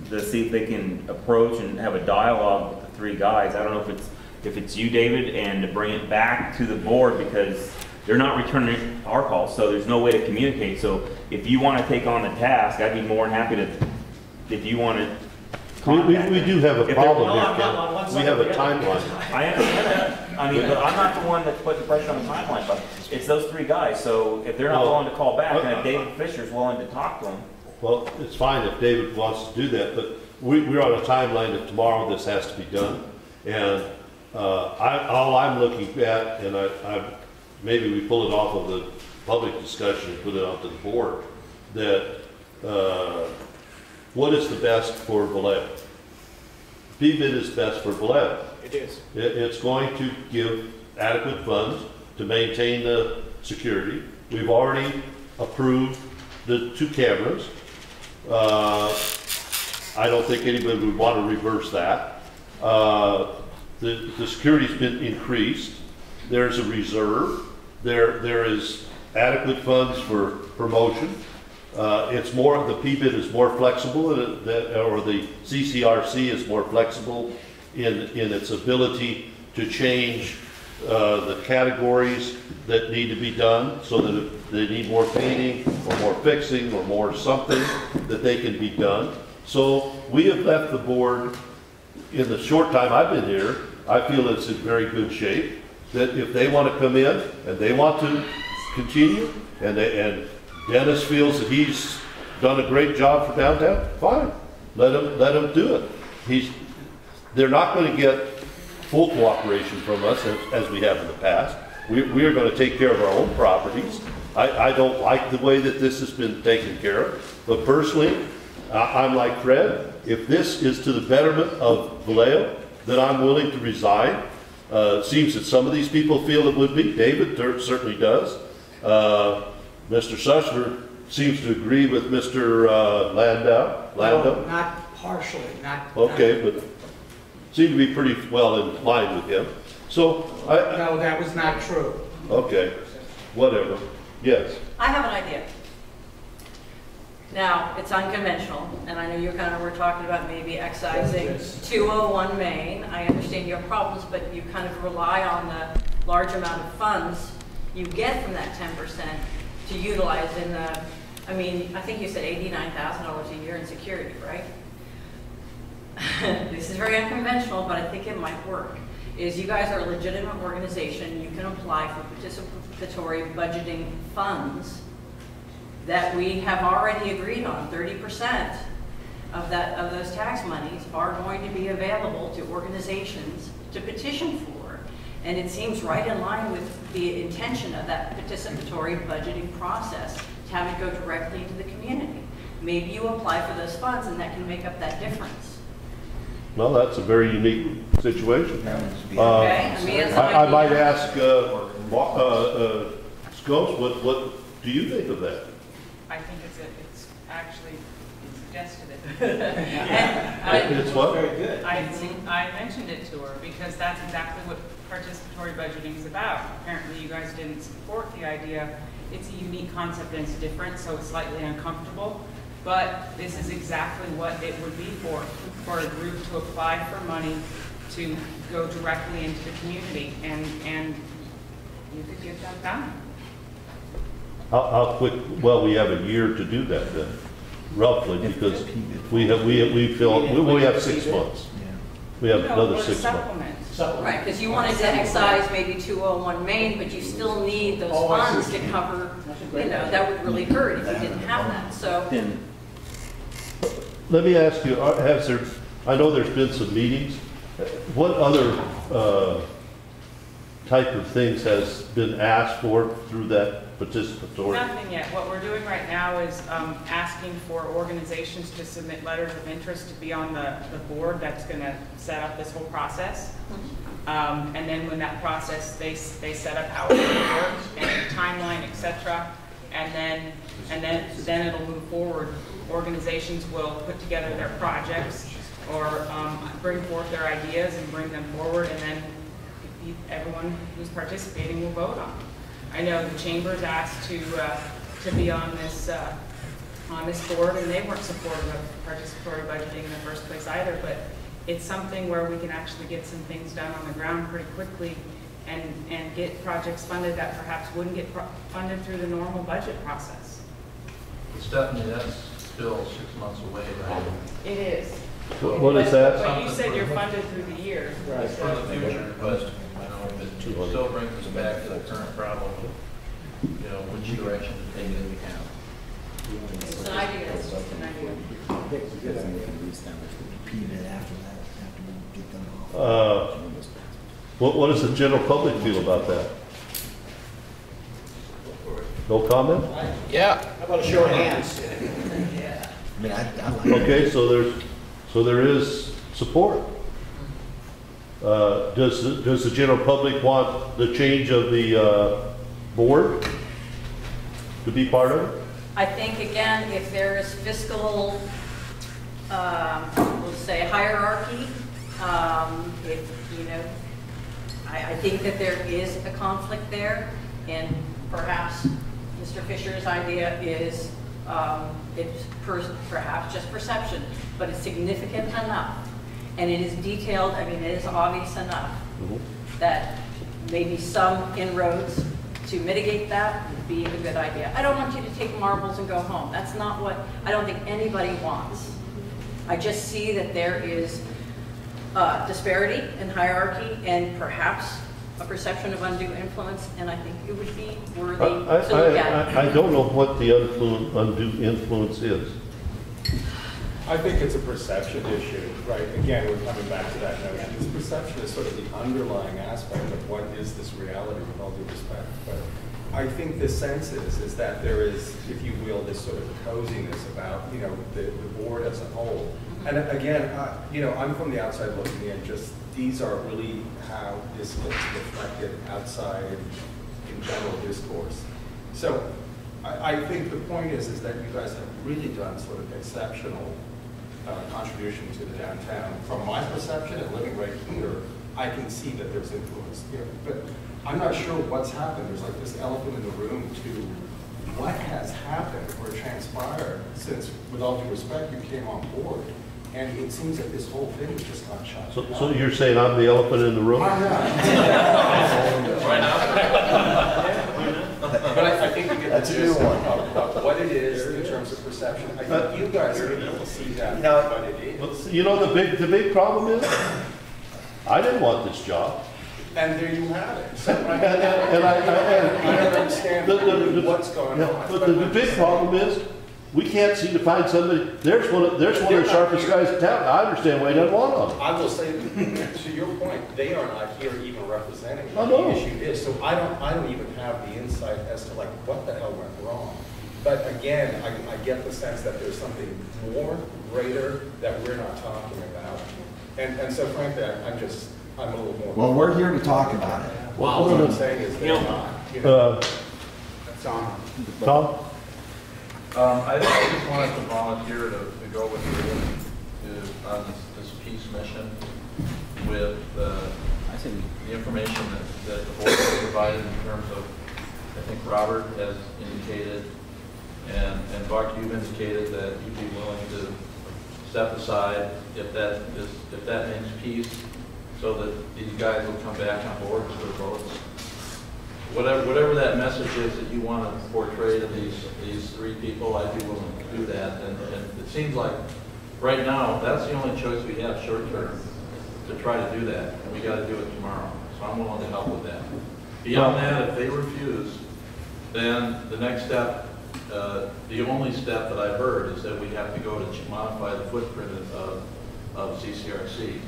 to see if they can approach and have a dialogue with the 3 guys. I don't know if it's you, David, and to bring it back to the board because they're not returning our calls, so there's no way to communicate. So if you want to take on the task, I'd be more than happy to, if you want to. We do have a problem here, Ken. We have a timeline. I understand that. I mean, but I'm not the one that's putting pressure on the timeline, but it's those 3 guys. So if they're not willing to call back, and if David Fisher's willing to talk to them. Well, it's fine if David wants to do that, but we're on a timeline that tomorrow this has to be done. And all I'm looking at, and maybe we pull it off of the public discussion and put it onto the board, that what is the best for Vallejo? P-bid is best for Vallejo. It is. It's going to give adequate funds to maintain the security. We've already approved the 2 cameras. I don't think anybody would want to reverse that. The security's been increased. There's a reserve. There is adequate funds for promotion. It's more, the P-bid is more flexible, or the CCRC is more flexible in its ability to change the categories that need to be done, so that if they need more painting or more fixing or more something, that they can be done. So we have left the board, in the short time I've been here, I feel it's in very good shape, that if they want to come in and they want to continue, and Dennis feels that he's done a great job for downtown, fine, let him do it. They're not going to get full cooperation from us as we have in the past. We are going to take care of our own properties. I don't like the way that this has been taken care of, but personally, I'm like Fred. If this is to the betterment of Vallejo, then I'm willing to resign. Seems that some of these people feel it would be. David certainly does. Mr. Sussler seems to agree with Mr. Landau. No, not partially, not. Okay, but seem to be pretty well in line with him. So No, that was not true. Okay, whatever. Yes. I have an idea. Now, it's unconventional, and I know you were talking about maybe excising 201 Main. I understand you have problems, but you kind of rely on the large amount of funds you get from that 10% to utilize in the, I think you said $89,000 a year in security, right? This is very unconventional, but I think it might work. Is you guys are a legitimate organization, you can apply for participatory budgeting funds that we have already agreed on. 30% of those tax monies are going to be available to organizations to petition for. And it seems right in line with the intention of that participatory budgeting process to have it go directly into the community. Maybe you apply for those funds and that can make up that difference. Well, that's a very unique situation. Okay. I might ask Scopes, what do you think of that? I think it's actually suggested it. It's what? Very good. I mentioned it to her because that's exactly what participatory budgeting is about. Apparently you guys didn't support the idea. It's a unique concept and it's different, so it's slightly uncomfortable. But this is exactly what it would be for a group to apply for money to go directly into the community, and you could get that done. How quick, well, we have a year to do that then, roughly, because we have 6 months. We have another 6 months. Right, because you wanted to excise maybe 201 Main, but you still need those funds to cover, that would really hurt if you didn't have that, so. Let me ask you, I know there's been some meetings, what other type of things has been asked for through that participatory? Nothing yet. What we're doing right now is asking for organizations to submit letters of interest to be on the board that's going to set up this whole process. And then when that process, they set up how it's going to work and timeline, etc. And then it'll move forward. Organizations will put together their projects or bring forth their ideas and bring them forward, and then everyone who's participating will vote on them. I know the chamber's asked to be on this board, and they weren't supportive of participatory budgeting in the first place either. But it's something where we can actually get some things done on the ground pretty quickly, and get projects funded that perhaps wouldn't get funded through the normal budget process. Stephanie, that's still 6 months away, right? It is. What is that? But you said you're funded through the year. Right. For the future, but if it still brings us back to the current problem, which direction to take it we have. It's an idea, it's just an idea. What does the general public feel about that? No comment? Yeah. How about a show of hands? I mean, I like Okay, so there is support. Does the general public want the change of the board to be part of it? I think, again, if there is fiscal, we'll say hierarchy, I think that there is a conflict there, and perhaps Mr. Fisher's idea is it's perhaps just perception, but it's significant enough, and it is detailed, it is obvious enough that maybe some inroads to mitigate that would be a good idea. I don't want you to take marbles and go home. That's not what I don't think anybody wants. I just see that there is disparity in hierarchy and perhaps a perception of undue influence, and I think it would be worthy to look at. I don't know what the undue influence is. I think it's a perception issue, right? Again, we're coming back to that notion. This perception is sort of the underlying aspect of what is this reality, with all due respect. But I think the sense is that there is, if you will, this sort of coziness about, the board as a whole. And again, I'm from the outside looking in, just these are really how this gets reflected outside in general discourse. So I think the point is that you guys have really done sort of exceptional contribution to the downtown. From my perception and living right here, I can see that there's influence here. But I'm not sure what's happened. There's like this elephant in the room to what has happened or transpired since, with all due respect, you came on board. And it seems that this whole thing has just gone shot. So you're saying I'm the elephant in the room? I'm not. Why not? But I think you get the gist of what it is in terms of perception. I think you guys are able to see that, what it is. The big problem is, I didn't want this job. And there you have it. So I don't understand what's going on. But the big problem is, we can't seem to find somebody. There's one of the sharpest guys in town. I understand why he doesn't want them. I will say, to your point, they are not here even representing what the issue is. So I don't even have the insight as to what the hell went wrong. But again, I get the sense that there's something more, greater, that we're not talking about. And so frankly, I'm a little more. Well, we're here to talk about it. Well, what I'm saying is they're not. Tom? I just wanted to volunteer to go with you on this peace mission with the information that the board has provided in terms of, I think Robert has indicated, And Buck, you've indicated that you'd be willing to step aside if that makes peace, so that these guys will come back on board with their votes. Whatever that message is that you want to portray to these three people, I'd be willing to do that. And it seems like right now that's the only choice we have short term, to try to do that, and we got to do it tomorrow. So I'm willing to help with that. Beyond that, if they refuse, then the next step, the only step that I've heard is that we have to go to modify the footprint of CCRC.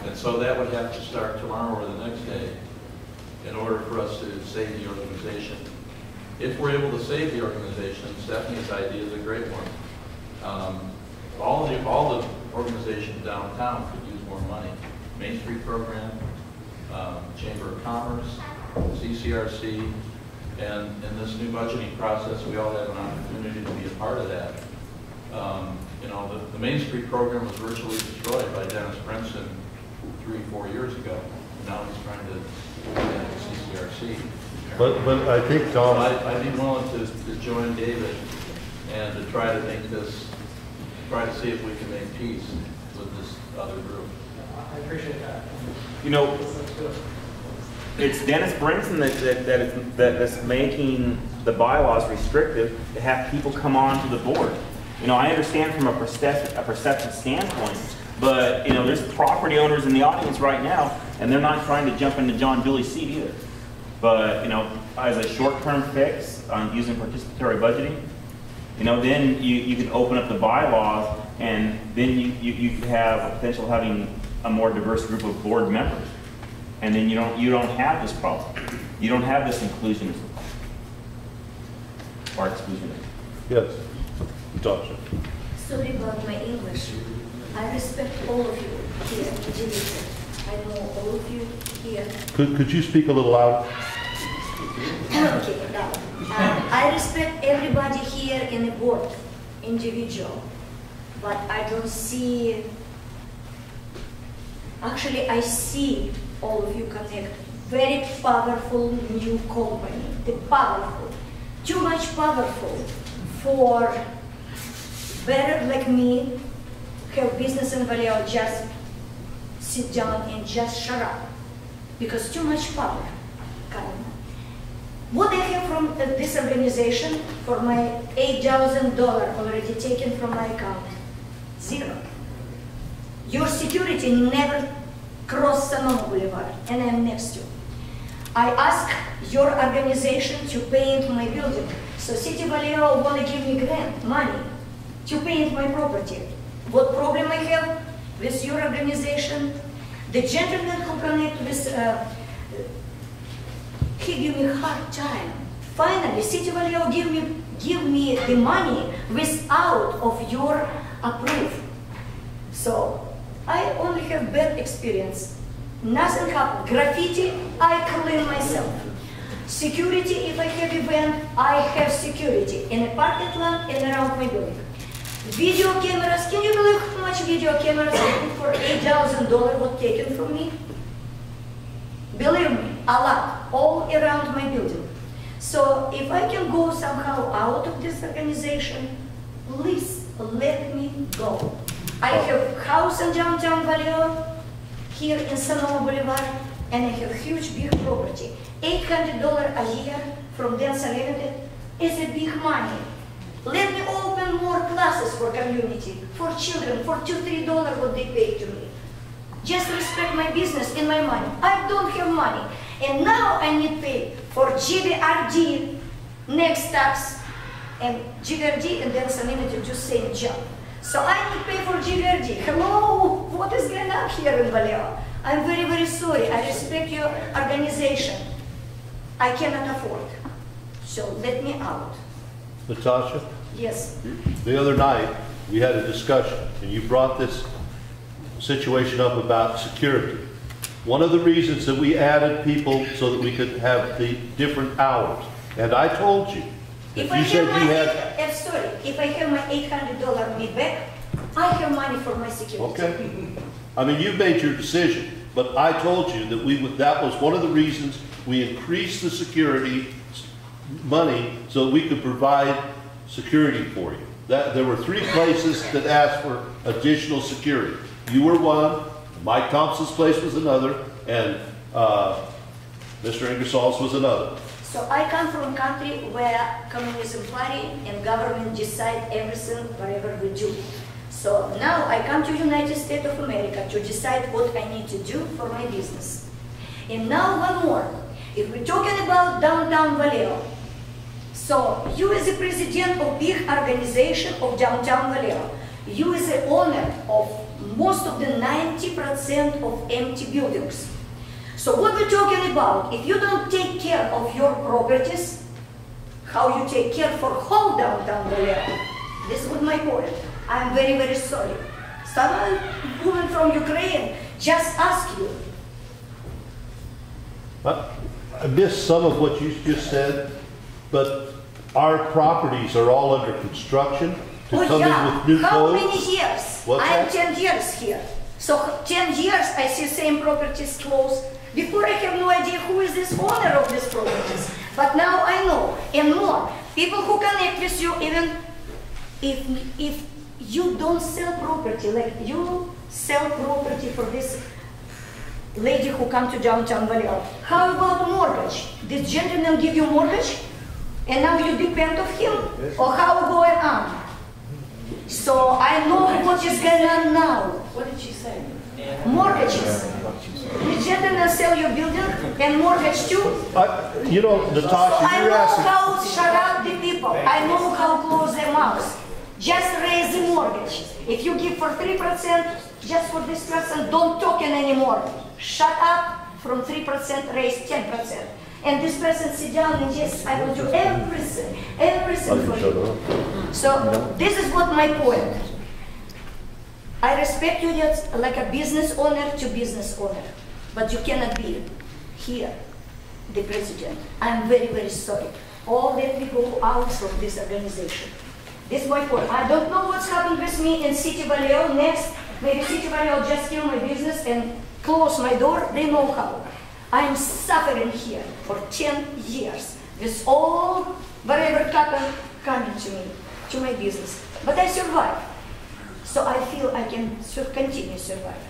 And so that would have to start tomorrow or the next day in order for us to save the organization. If we're able to save the organization, Stephanie's idea is a great one. All the organizations downtown could use more money. Main Street Program, Chamber of Commerce, CCRC, and in this new budgeting process, we all have an opportunity to be a part of that. You know, the Main Street Program was virtually destroyed by Dennis Brinson 3-4 years ago. Now he's trying to do that at CCRC. But I think, Tom, I'd be willing to join David and to try to make this, try to see if we can make peace with this other group. I appreciate that. You know, it's Dennis Brinson that's making the bylaws restrictive to have people come on to the board. You know, I understand from a perception standpoint, but, you know, there's property owners in the audience right now, and they're not trying to jump into John Dooley's seat either. But, you know, as a short-term fix on using participatory budgeting, you know, then you can open up the bylaws, and then you could have a potential of having a more diverse group of board members. And then you don't have this problem. You don't have this inclusionism or exclusionism. yes, Natasha. Sorry about my English. I respect all of you here in Geneva. I know all of you here. Could you speak a little louder? Okay, now. I respect everybody here in the board, individual. But I don't see, actually I see all of you connect. Very powerful new company, the powerful. Too much powerful for better like me, have business in Vallejo, just sit down and just shut up. Because too much power. What I have from this organization for my $8,000 already taken from my account? Zero. Your security never crossed Sonoma Boulevard, and I'm next to. I ask your organization to paint my building. So City Vallejo want to give me grant, money, to paint my property. What problem I have with your organization? The gentleman who connect with, he give me a hard time. Finally, City Vallejo give me the money without of your approval. So I only have bad experience. Nothing happened. Graffiti, I clean myself. Security, if I have event, I have security in a parking lot and around my building. Video cameras, can you believe how much video cameras I put for $8,000 was taken from me? Believe me, a lot, all around my building. So if I can go somehow out of this organization, please let me go. I have house in downtown Vallejo, here in Sonoma Boulevard, and I have huge big property. $800 a year from Dance Unlimited is a big money. Let me open more classes for community, for children, for $2–3 what they pay to me. Just respect my business and my money. I don't have money. And now I need pay for GVRD, next tax, and GVRD and Dance Unlimited do same job. So I need pay for GVRD. Hello, what is going on here in Vallejo? I'm very, very sorry. I respect your organization. I cannot afford. So let me out. Natasha? Yes. The other night, we had a discussion, and you brought this situation up about security. One of the reasons that we added people so that we could have the different hours. And I told you, If I have my $800 me back, I have money for my security. Okay. I mean, you've made your decision, but I told you that that was one of the reasons we increased the security money so we could provide security for you. There were 3 places that asked for additional security. You were one, Mike Thompson's place was another, and Mr. Ingersoll's was another. So I come from a country where communism party and government decide everything, whatever we do. So now I come to United States of America to decide what I need to do for my business. And now one more. If we're talking about downtown Vallejo, so you as the president of big organization of downtown Vallejo, you as the owner of most of the 90% of empty buildings. So what we're talking about, if you don't take care of your properties, how you take care for whole downtown Vallejo? This was my point. I'm very, very sorry. Some woman from Ukraine just asked you. I missed some of what you just said, but our properties are all under construction to come in with new How codes. many years? What's I'm that? 10 years here. So 10 years I see same properties closed. Before I have no idea who is this owner of these properties. But now I know, and more. People who connect with you, even if you don't sell property, like you sell property for this lady who come to downtown Vallejo. How about mortgage? This gentleman give you mortgage? And now you depend on him? Or how going on? So I know what is going on now. What did she say? Mortgages. The gentleman sell your building and mortgage too? You know, Natasha, So I you're know asking. how to shut up the people. I know how to close their mouths. Just raise the mortgage. If you give for 3%, just for this person, don't talking anymore. Shut up from 3%, raise 10%. And this person sit down and yes, I will do everything for you. So this is what my point. I respect you just like a business owner to business owner, but you cannot be here, the president. I'm very, very sorry. All let me go out from this organization. This is my point. I don't know what's happened with me in City Vallejo next. Maybe City Vallejo just kill my business and close my door. They know how. I'm suffering here for 10 years with all whatever happened coming to me, to my business. But I survived. So I feel I can continue survive.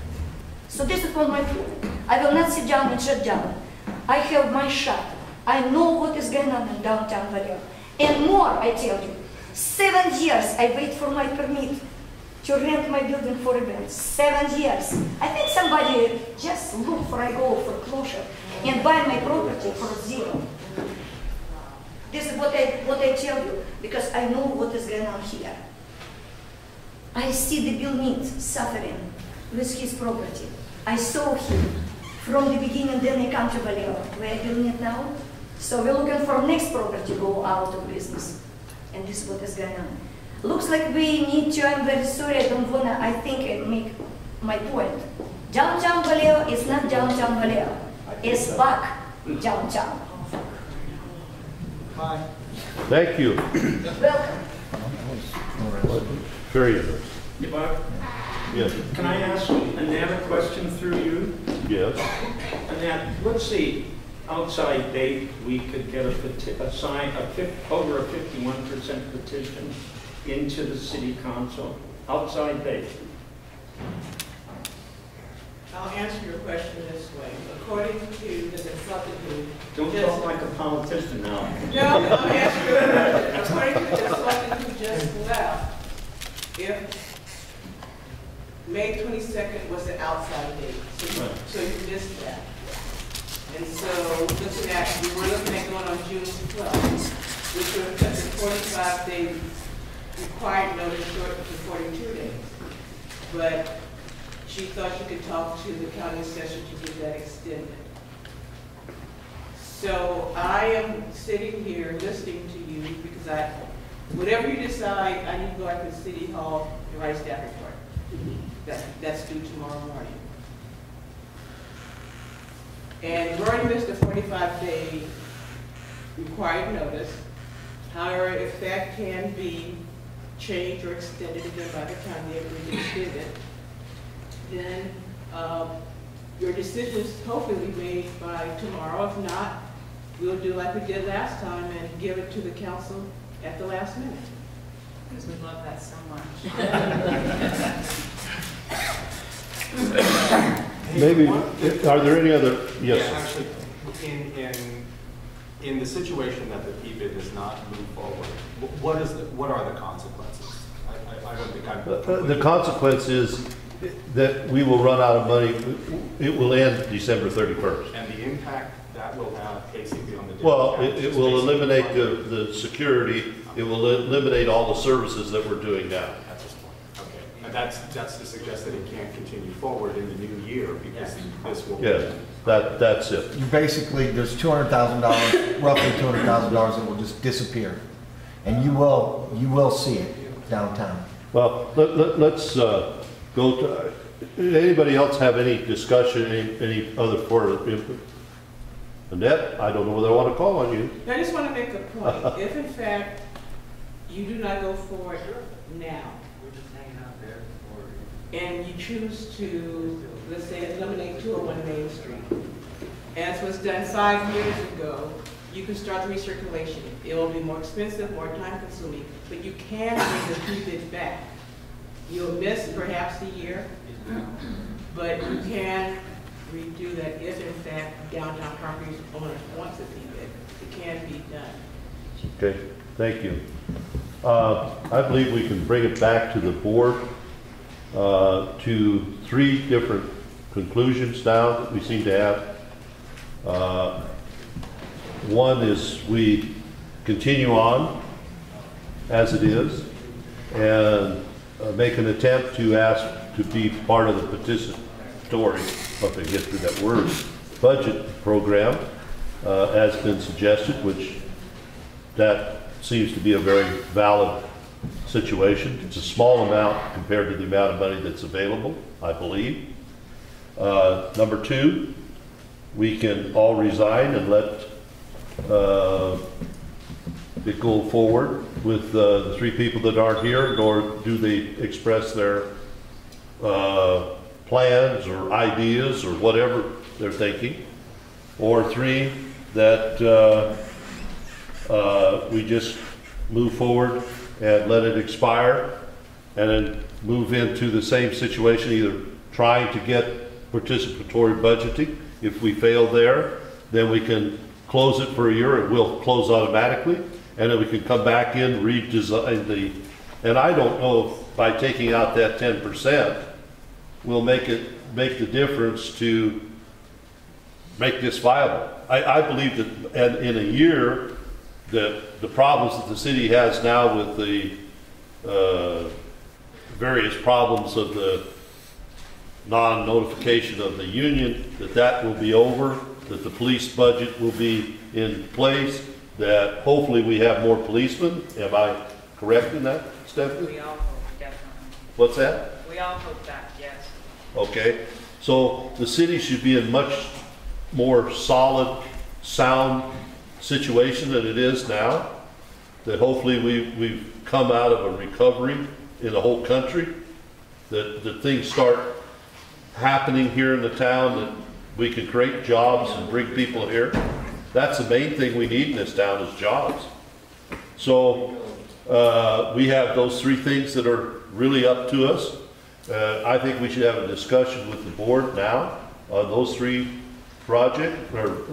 So this is what my point. I will not sit down and shut down. I have my shot. I know what is going on in downtown Vallejo. And more, I tell you. 7 years I wait for my permit to rent my building for events. 7 years. I think somebody just look for I go for closure and buy my property for zero. This is what I tell you because I know what is going on here. I see the Bill Mead suffering with his property. I saw him from the beginning, then I come to Vallejo. Where Bill Mead now? So we're looking for next property to go out of business. And this is what is going on. Looks like we need to, I'm very sorry, I don't wanna, I think I make my point. Downtown Vallejo is not downtown Vallejo. It's back downtown. Hi. Thank you. Welcome. Very interesting. Yeah, Bob, Yes. can I ask another question through you? Yes. Annette, let's see, outside date, we could get over a 51% petition into the city council. Outside date. I'll answer your question this way. According to the consultant who Don't just- talk like a politician now. No, I'll answer your question. According to the consultant who just left, if May 22nd was the outside date, so you missed that. And so looking at, we were looking at going on June 12th, which would have cut the 45-day required notice short to 42 days. But she thought she could talk to the county assessor to get that extended. So I am sitting here listening to you because whatever you decide, I need to go back to City Hall and write a staff report. That's due tomorrow morning. And we've already missed the 45-day required notice. However, if that can be changed or extended again by the county, if we extend it, then your decisions hopefully will be made by tomorrow. If not, we'll do like we did last time and give it to the council at the last minute. Because we love that so much. Maybe, are there any other, yes? Yeah, actually, in the situation that the PBID does not move forward, what are the consequences? I don't think I'm... The consequence is that we will run out of money. It will end December 31st. And the impact that will have basically on the... Well, it will eliminate the security. It will eliminate all the services that we're doing now. At this point, okay. And that's to suggest that it can't continue forward in the new year because this will... Yeah, that's it. You basically, there's $200,000, roughly $200,000 that will just disappear. And you will see it downtown. Well, let's go to, anybody else have any discussion, any other further input? Annette, I don't know whether I want to call on you. I just want to make a point. If in fact you do not go forward now, and you choose to, let's say, eliminate 201 Main Street, as was done 5 years ago, you can start the recirculation. It will be more expensive, more time consuming, but you can bring the PBID back. You'll miss perhaps a year, but you can redo that if in fact downtown properties owners want the PBID. It can be done. Okay, thank you. I believe we can bring it back to the board to 3 different conclusions now that we seem to have. One is we continue on as it is and make an attempt to ask to be part of the participatory, if I can get through that word, budget program has been suggested, which that seems to be a very valid situation. It's a small amount compared to the amount of money that's available, I believe. Number 2, we can all resign and let it go forward with the 3 people that aren't here, nor do they express their plans or ideas or whatever they're thinking. Or 3, that we just move forward and let it expire and then move into the same situation, either trying to get participatory budgeting. If we fail there, then we can close it for a year. It will close automatically, and then we can come back in, redesign the, and I don't know if by taking out that 10% will make the difference to make this viable. I believe that in a year, that the problems that the city has now with the various problems of the non-notification of the union, that will be over, that the police budget will be in place, that hopefully we have more policemen. Am I correct in that, Stephanie? We all hope, definitely. What's that? We all hope that, yes. Okay, so the city should be in much more solid, sound situation than it is now, that hopefully we've come out of a recovery in the whole country, that things start happening here in the town, that we can create jobs and bring people here. That's the main thing we need in this town is jobs. So we have those 3 things that are really up to us. I think we should have a discussion with the board now on those 3 projects or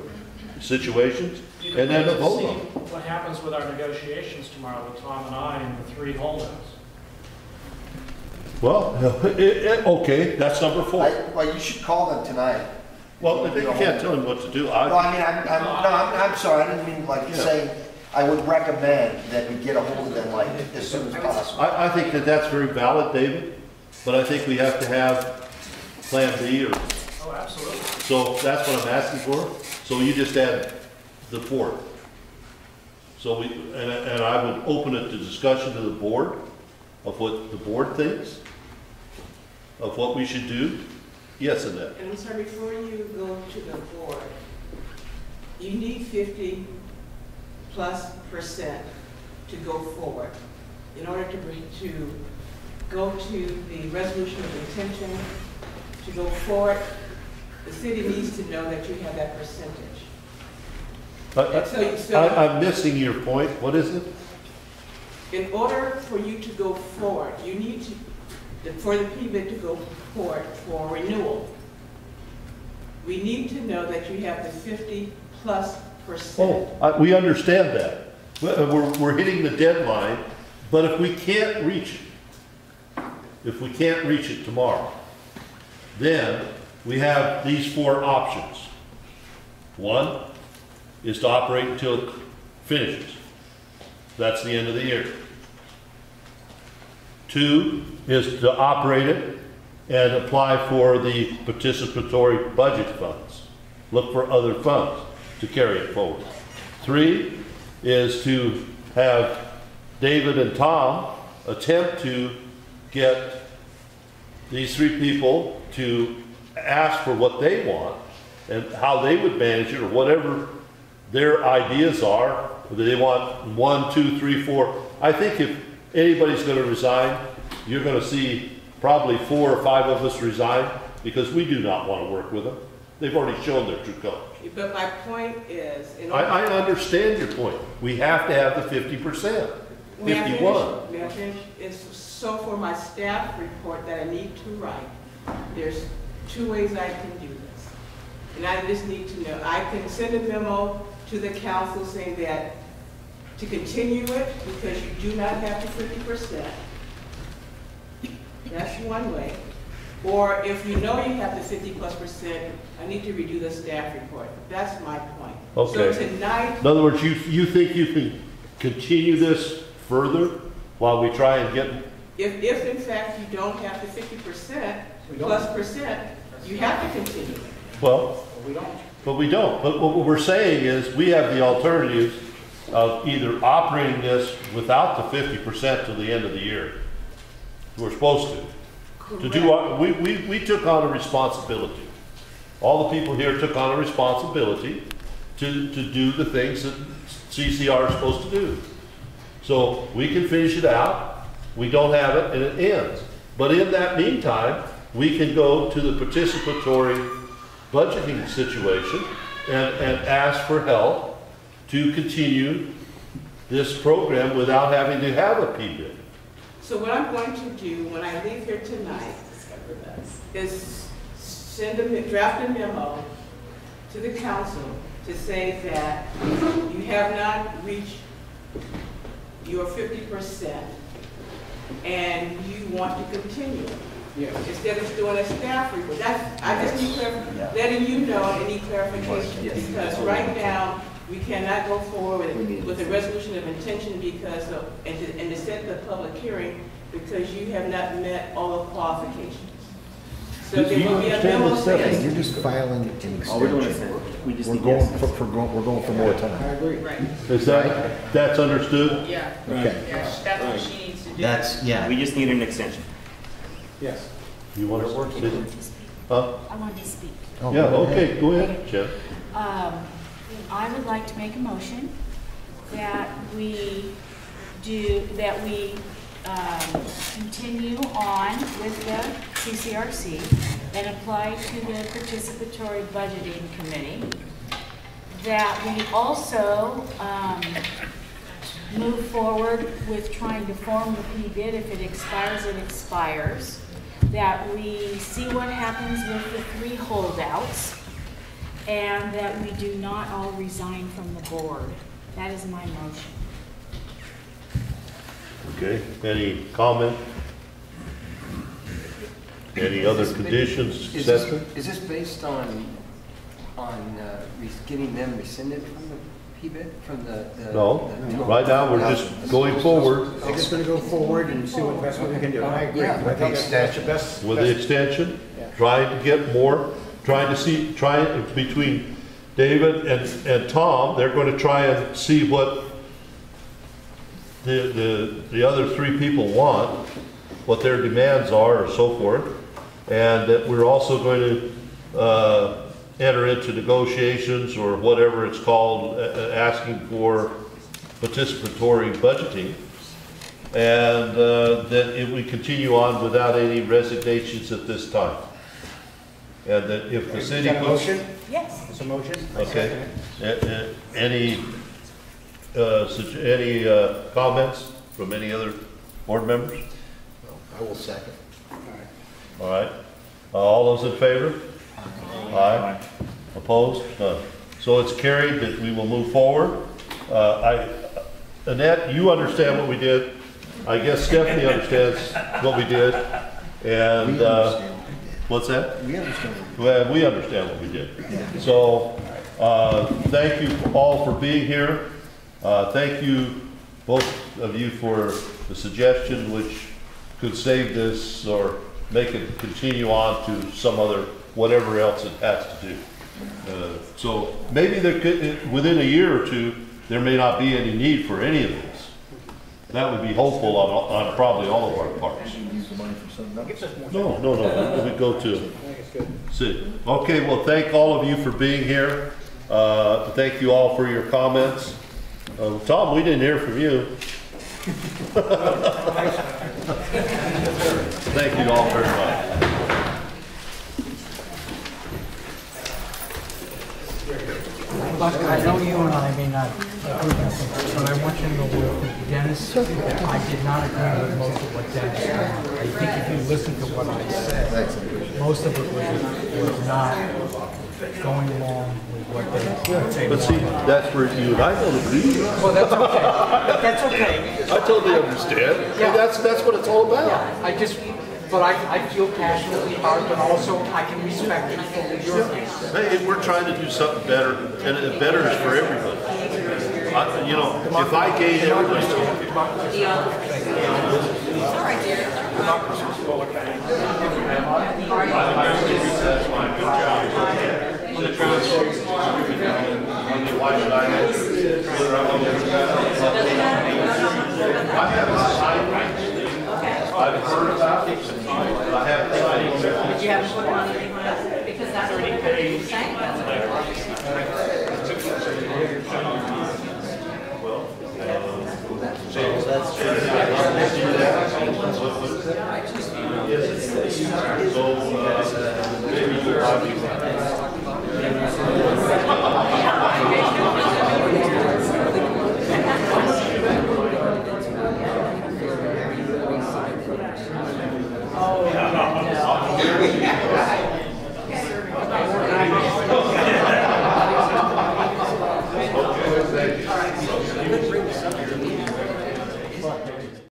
situations, and then a vote on it. What happens with our negotiations tomorrow with Tom and I and the 3 holdouts? Well, okay, that's number 4. Well, you should call them tonight. Well, you can't tell them what to do. No, I mean, I'm sorry, I didn't mean like saying, I would recommend that we get a hold of them like as soon as possible. I think that that's very valid, David, but I think we have to have Plan B or... Oh, absolutely. So that's what I'm asking for. So you just add the 4th. So and I would open it to discussion to the board of what the board thinks, of what we should do. Yes, Annette. And I'm sorry, before you go to the board, you need 50+% to go forward in order to go to the resolution of intention, to go forward. The city needs to know that you have that percentage. I'm missing your point. What is it? in order for you to go forward, you need for the PBID to go forward for renewal, we need to know that you have the 50+%. Oh, we understand that. We're hitting the deadline, but if we can't reach it tomorrow, then we have these 4 options. One is to operate until it finishes. That's the end of the year. 2 is to operate it and apply for the participatory budget funds. Look for other funds to carry it forward. 3 is to have David and Tom attempt to get these 3 people to ask for what they want and how they would manage it, or whatever their ideas are. Whether they want 1, 2, 3, 4. I think if anybody's going to resign, you're going to see probably 4 or 5 of us resign, because we do not want to work with them. They've already shown their true colors. But my point is, I understand your point. We have to have the 50%. 51. May I finish? It's so for my staff report that I need to write, there's 2 ways I can do this. And I just need to know, I can send a memo to the council saying that to continue it, because you do not have the 50%. That's one way. Or if you know you have the 50+%, I need to redo the staff report. That's my point. Okay. So tonight. In other words, you think you can continue this further while we try and get... If in fact you don't have the 50% +%, you have to continue it. Well, but we don't. But what we're saying is we have the alternatives of either operating this without the 50% till the end of the year. We're supposed to. To do we took on a responsibility. All the people here took on a responsibility to do the things that CCR is supposed to do. So we can finish it out, we don't have it, and it ends. But in that meantime, we can go to the participatory budgeting situation and ask for help to continue this program without having to have a PBID. So what I'm going to do when I leave here tonight is draft a memo to the council to say that you have not reached your 50% and you want to continue. Instead of doing a staff report. I just need letting you know any clarification, because right now we cannot go forward with a resolution of intention because of, and to set the public hearing because you have not met all the qualifications. So there will be a memo saying. You're just filing an extension. All we're doing is we just We're need going yes. we're going for more time. I agree. Right. Is that's understood? Yeah. Okay. Yeah, that's what she needs to do. Yeah. We just need an extension. Yes. You want to I work? wanted to speak. Huh? I wanted to speak. Oh, Yeah, go ahead. okay, go ahead, Jeff. I would like to make a motion that we continue on with the CCRC and apply to the participatory budgeting committee. That we also move forward with trying to form the PBID. If it expires, it expires. That we see what happens with the 3 holdouts, and that we do not all resign from the board. That is my motion. Okay, any comment? Any other conditions? Is this based on getting them rescinded from the PBID, from the? No, right now we're just going forward. We're just gonna go forward and see what best we can do. I agree. Yeah. I think that's the best. With the extension, trying to get more, between David and Tom, they're going to try and see what the other 3 people want, what their demands are, or so forth, and that we're also going to enter into negotiations or whatever it's called, asking for participatory budgeting, and that if we continue on without any resignations at this time. And that if the city Is that a puts... motion? Yes. It's a motion? Okay. Any comments? from any other board members? I will second. All right. All those in favor? Aye. Opposed? None. So it's carried that we will move forward. Annette, you understand what we did. I guess Stephanie understands what we did. And what's that? We understand. Well, we understand what we did. So thank you all for being here. Thank you, both of you, for the suggestion, which could save this or make it continue on to some other, whatever else it has to do. So maybe there could, within a year or two, there may not be any need for any of this. That would be hopeful on probably all of our parts. No, we go to see. Okay, well, thank all of you for being here. Thank you all for your comments. Tom, we didn't hear from you. Thank you all very much. Buck, I know you and I may not agree on things, but I want you to know with Dennis, I did not agree with most of what Dennis said. I think if you listen to what I said, most of it was not going along with what they But see, that's where you and I don't agree. Well, that's okay. That's okay. I totally understand. Yeah. And that's what it's all about. Yeah, but I feel passionately about it, but also I can respect it fully your views. Hey, we're trying to do something better, and better is for everybody. You know, if I gave everybody... Sorry, dear. I've heard about it, but I haven't signed it. But you haven't put one on anyone else, because that's what you're saying. Okay.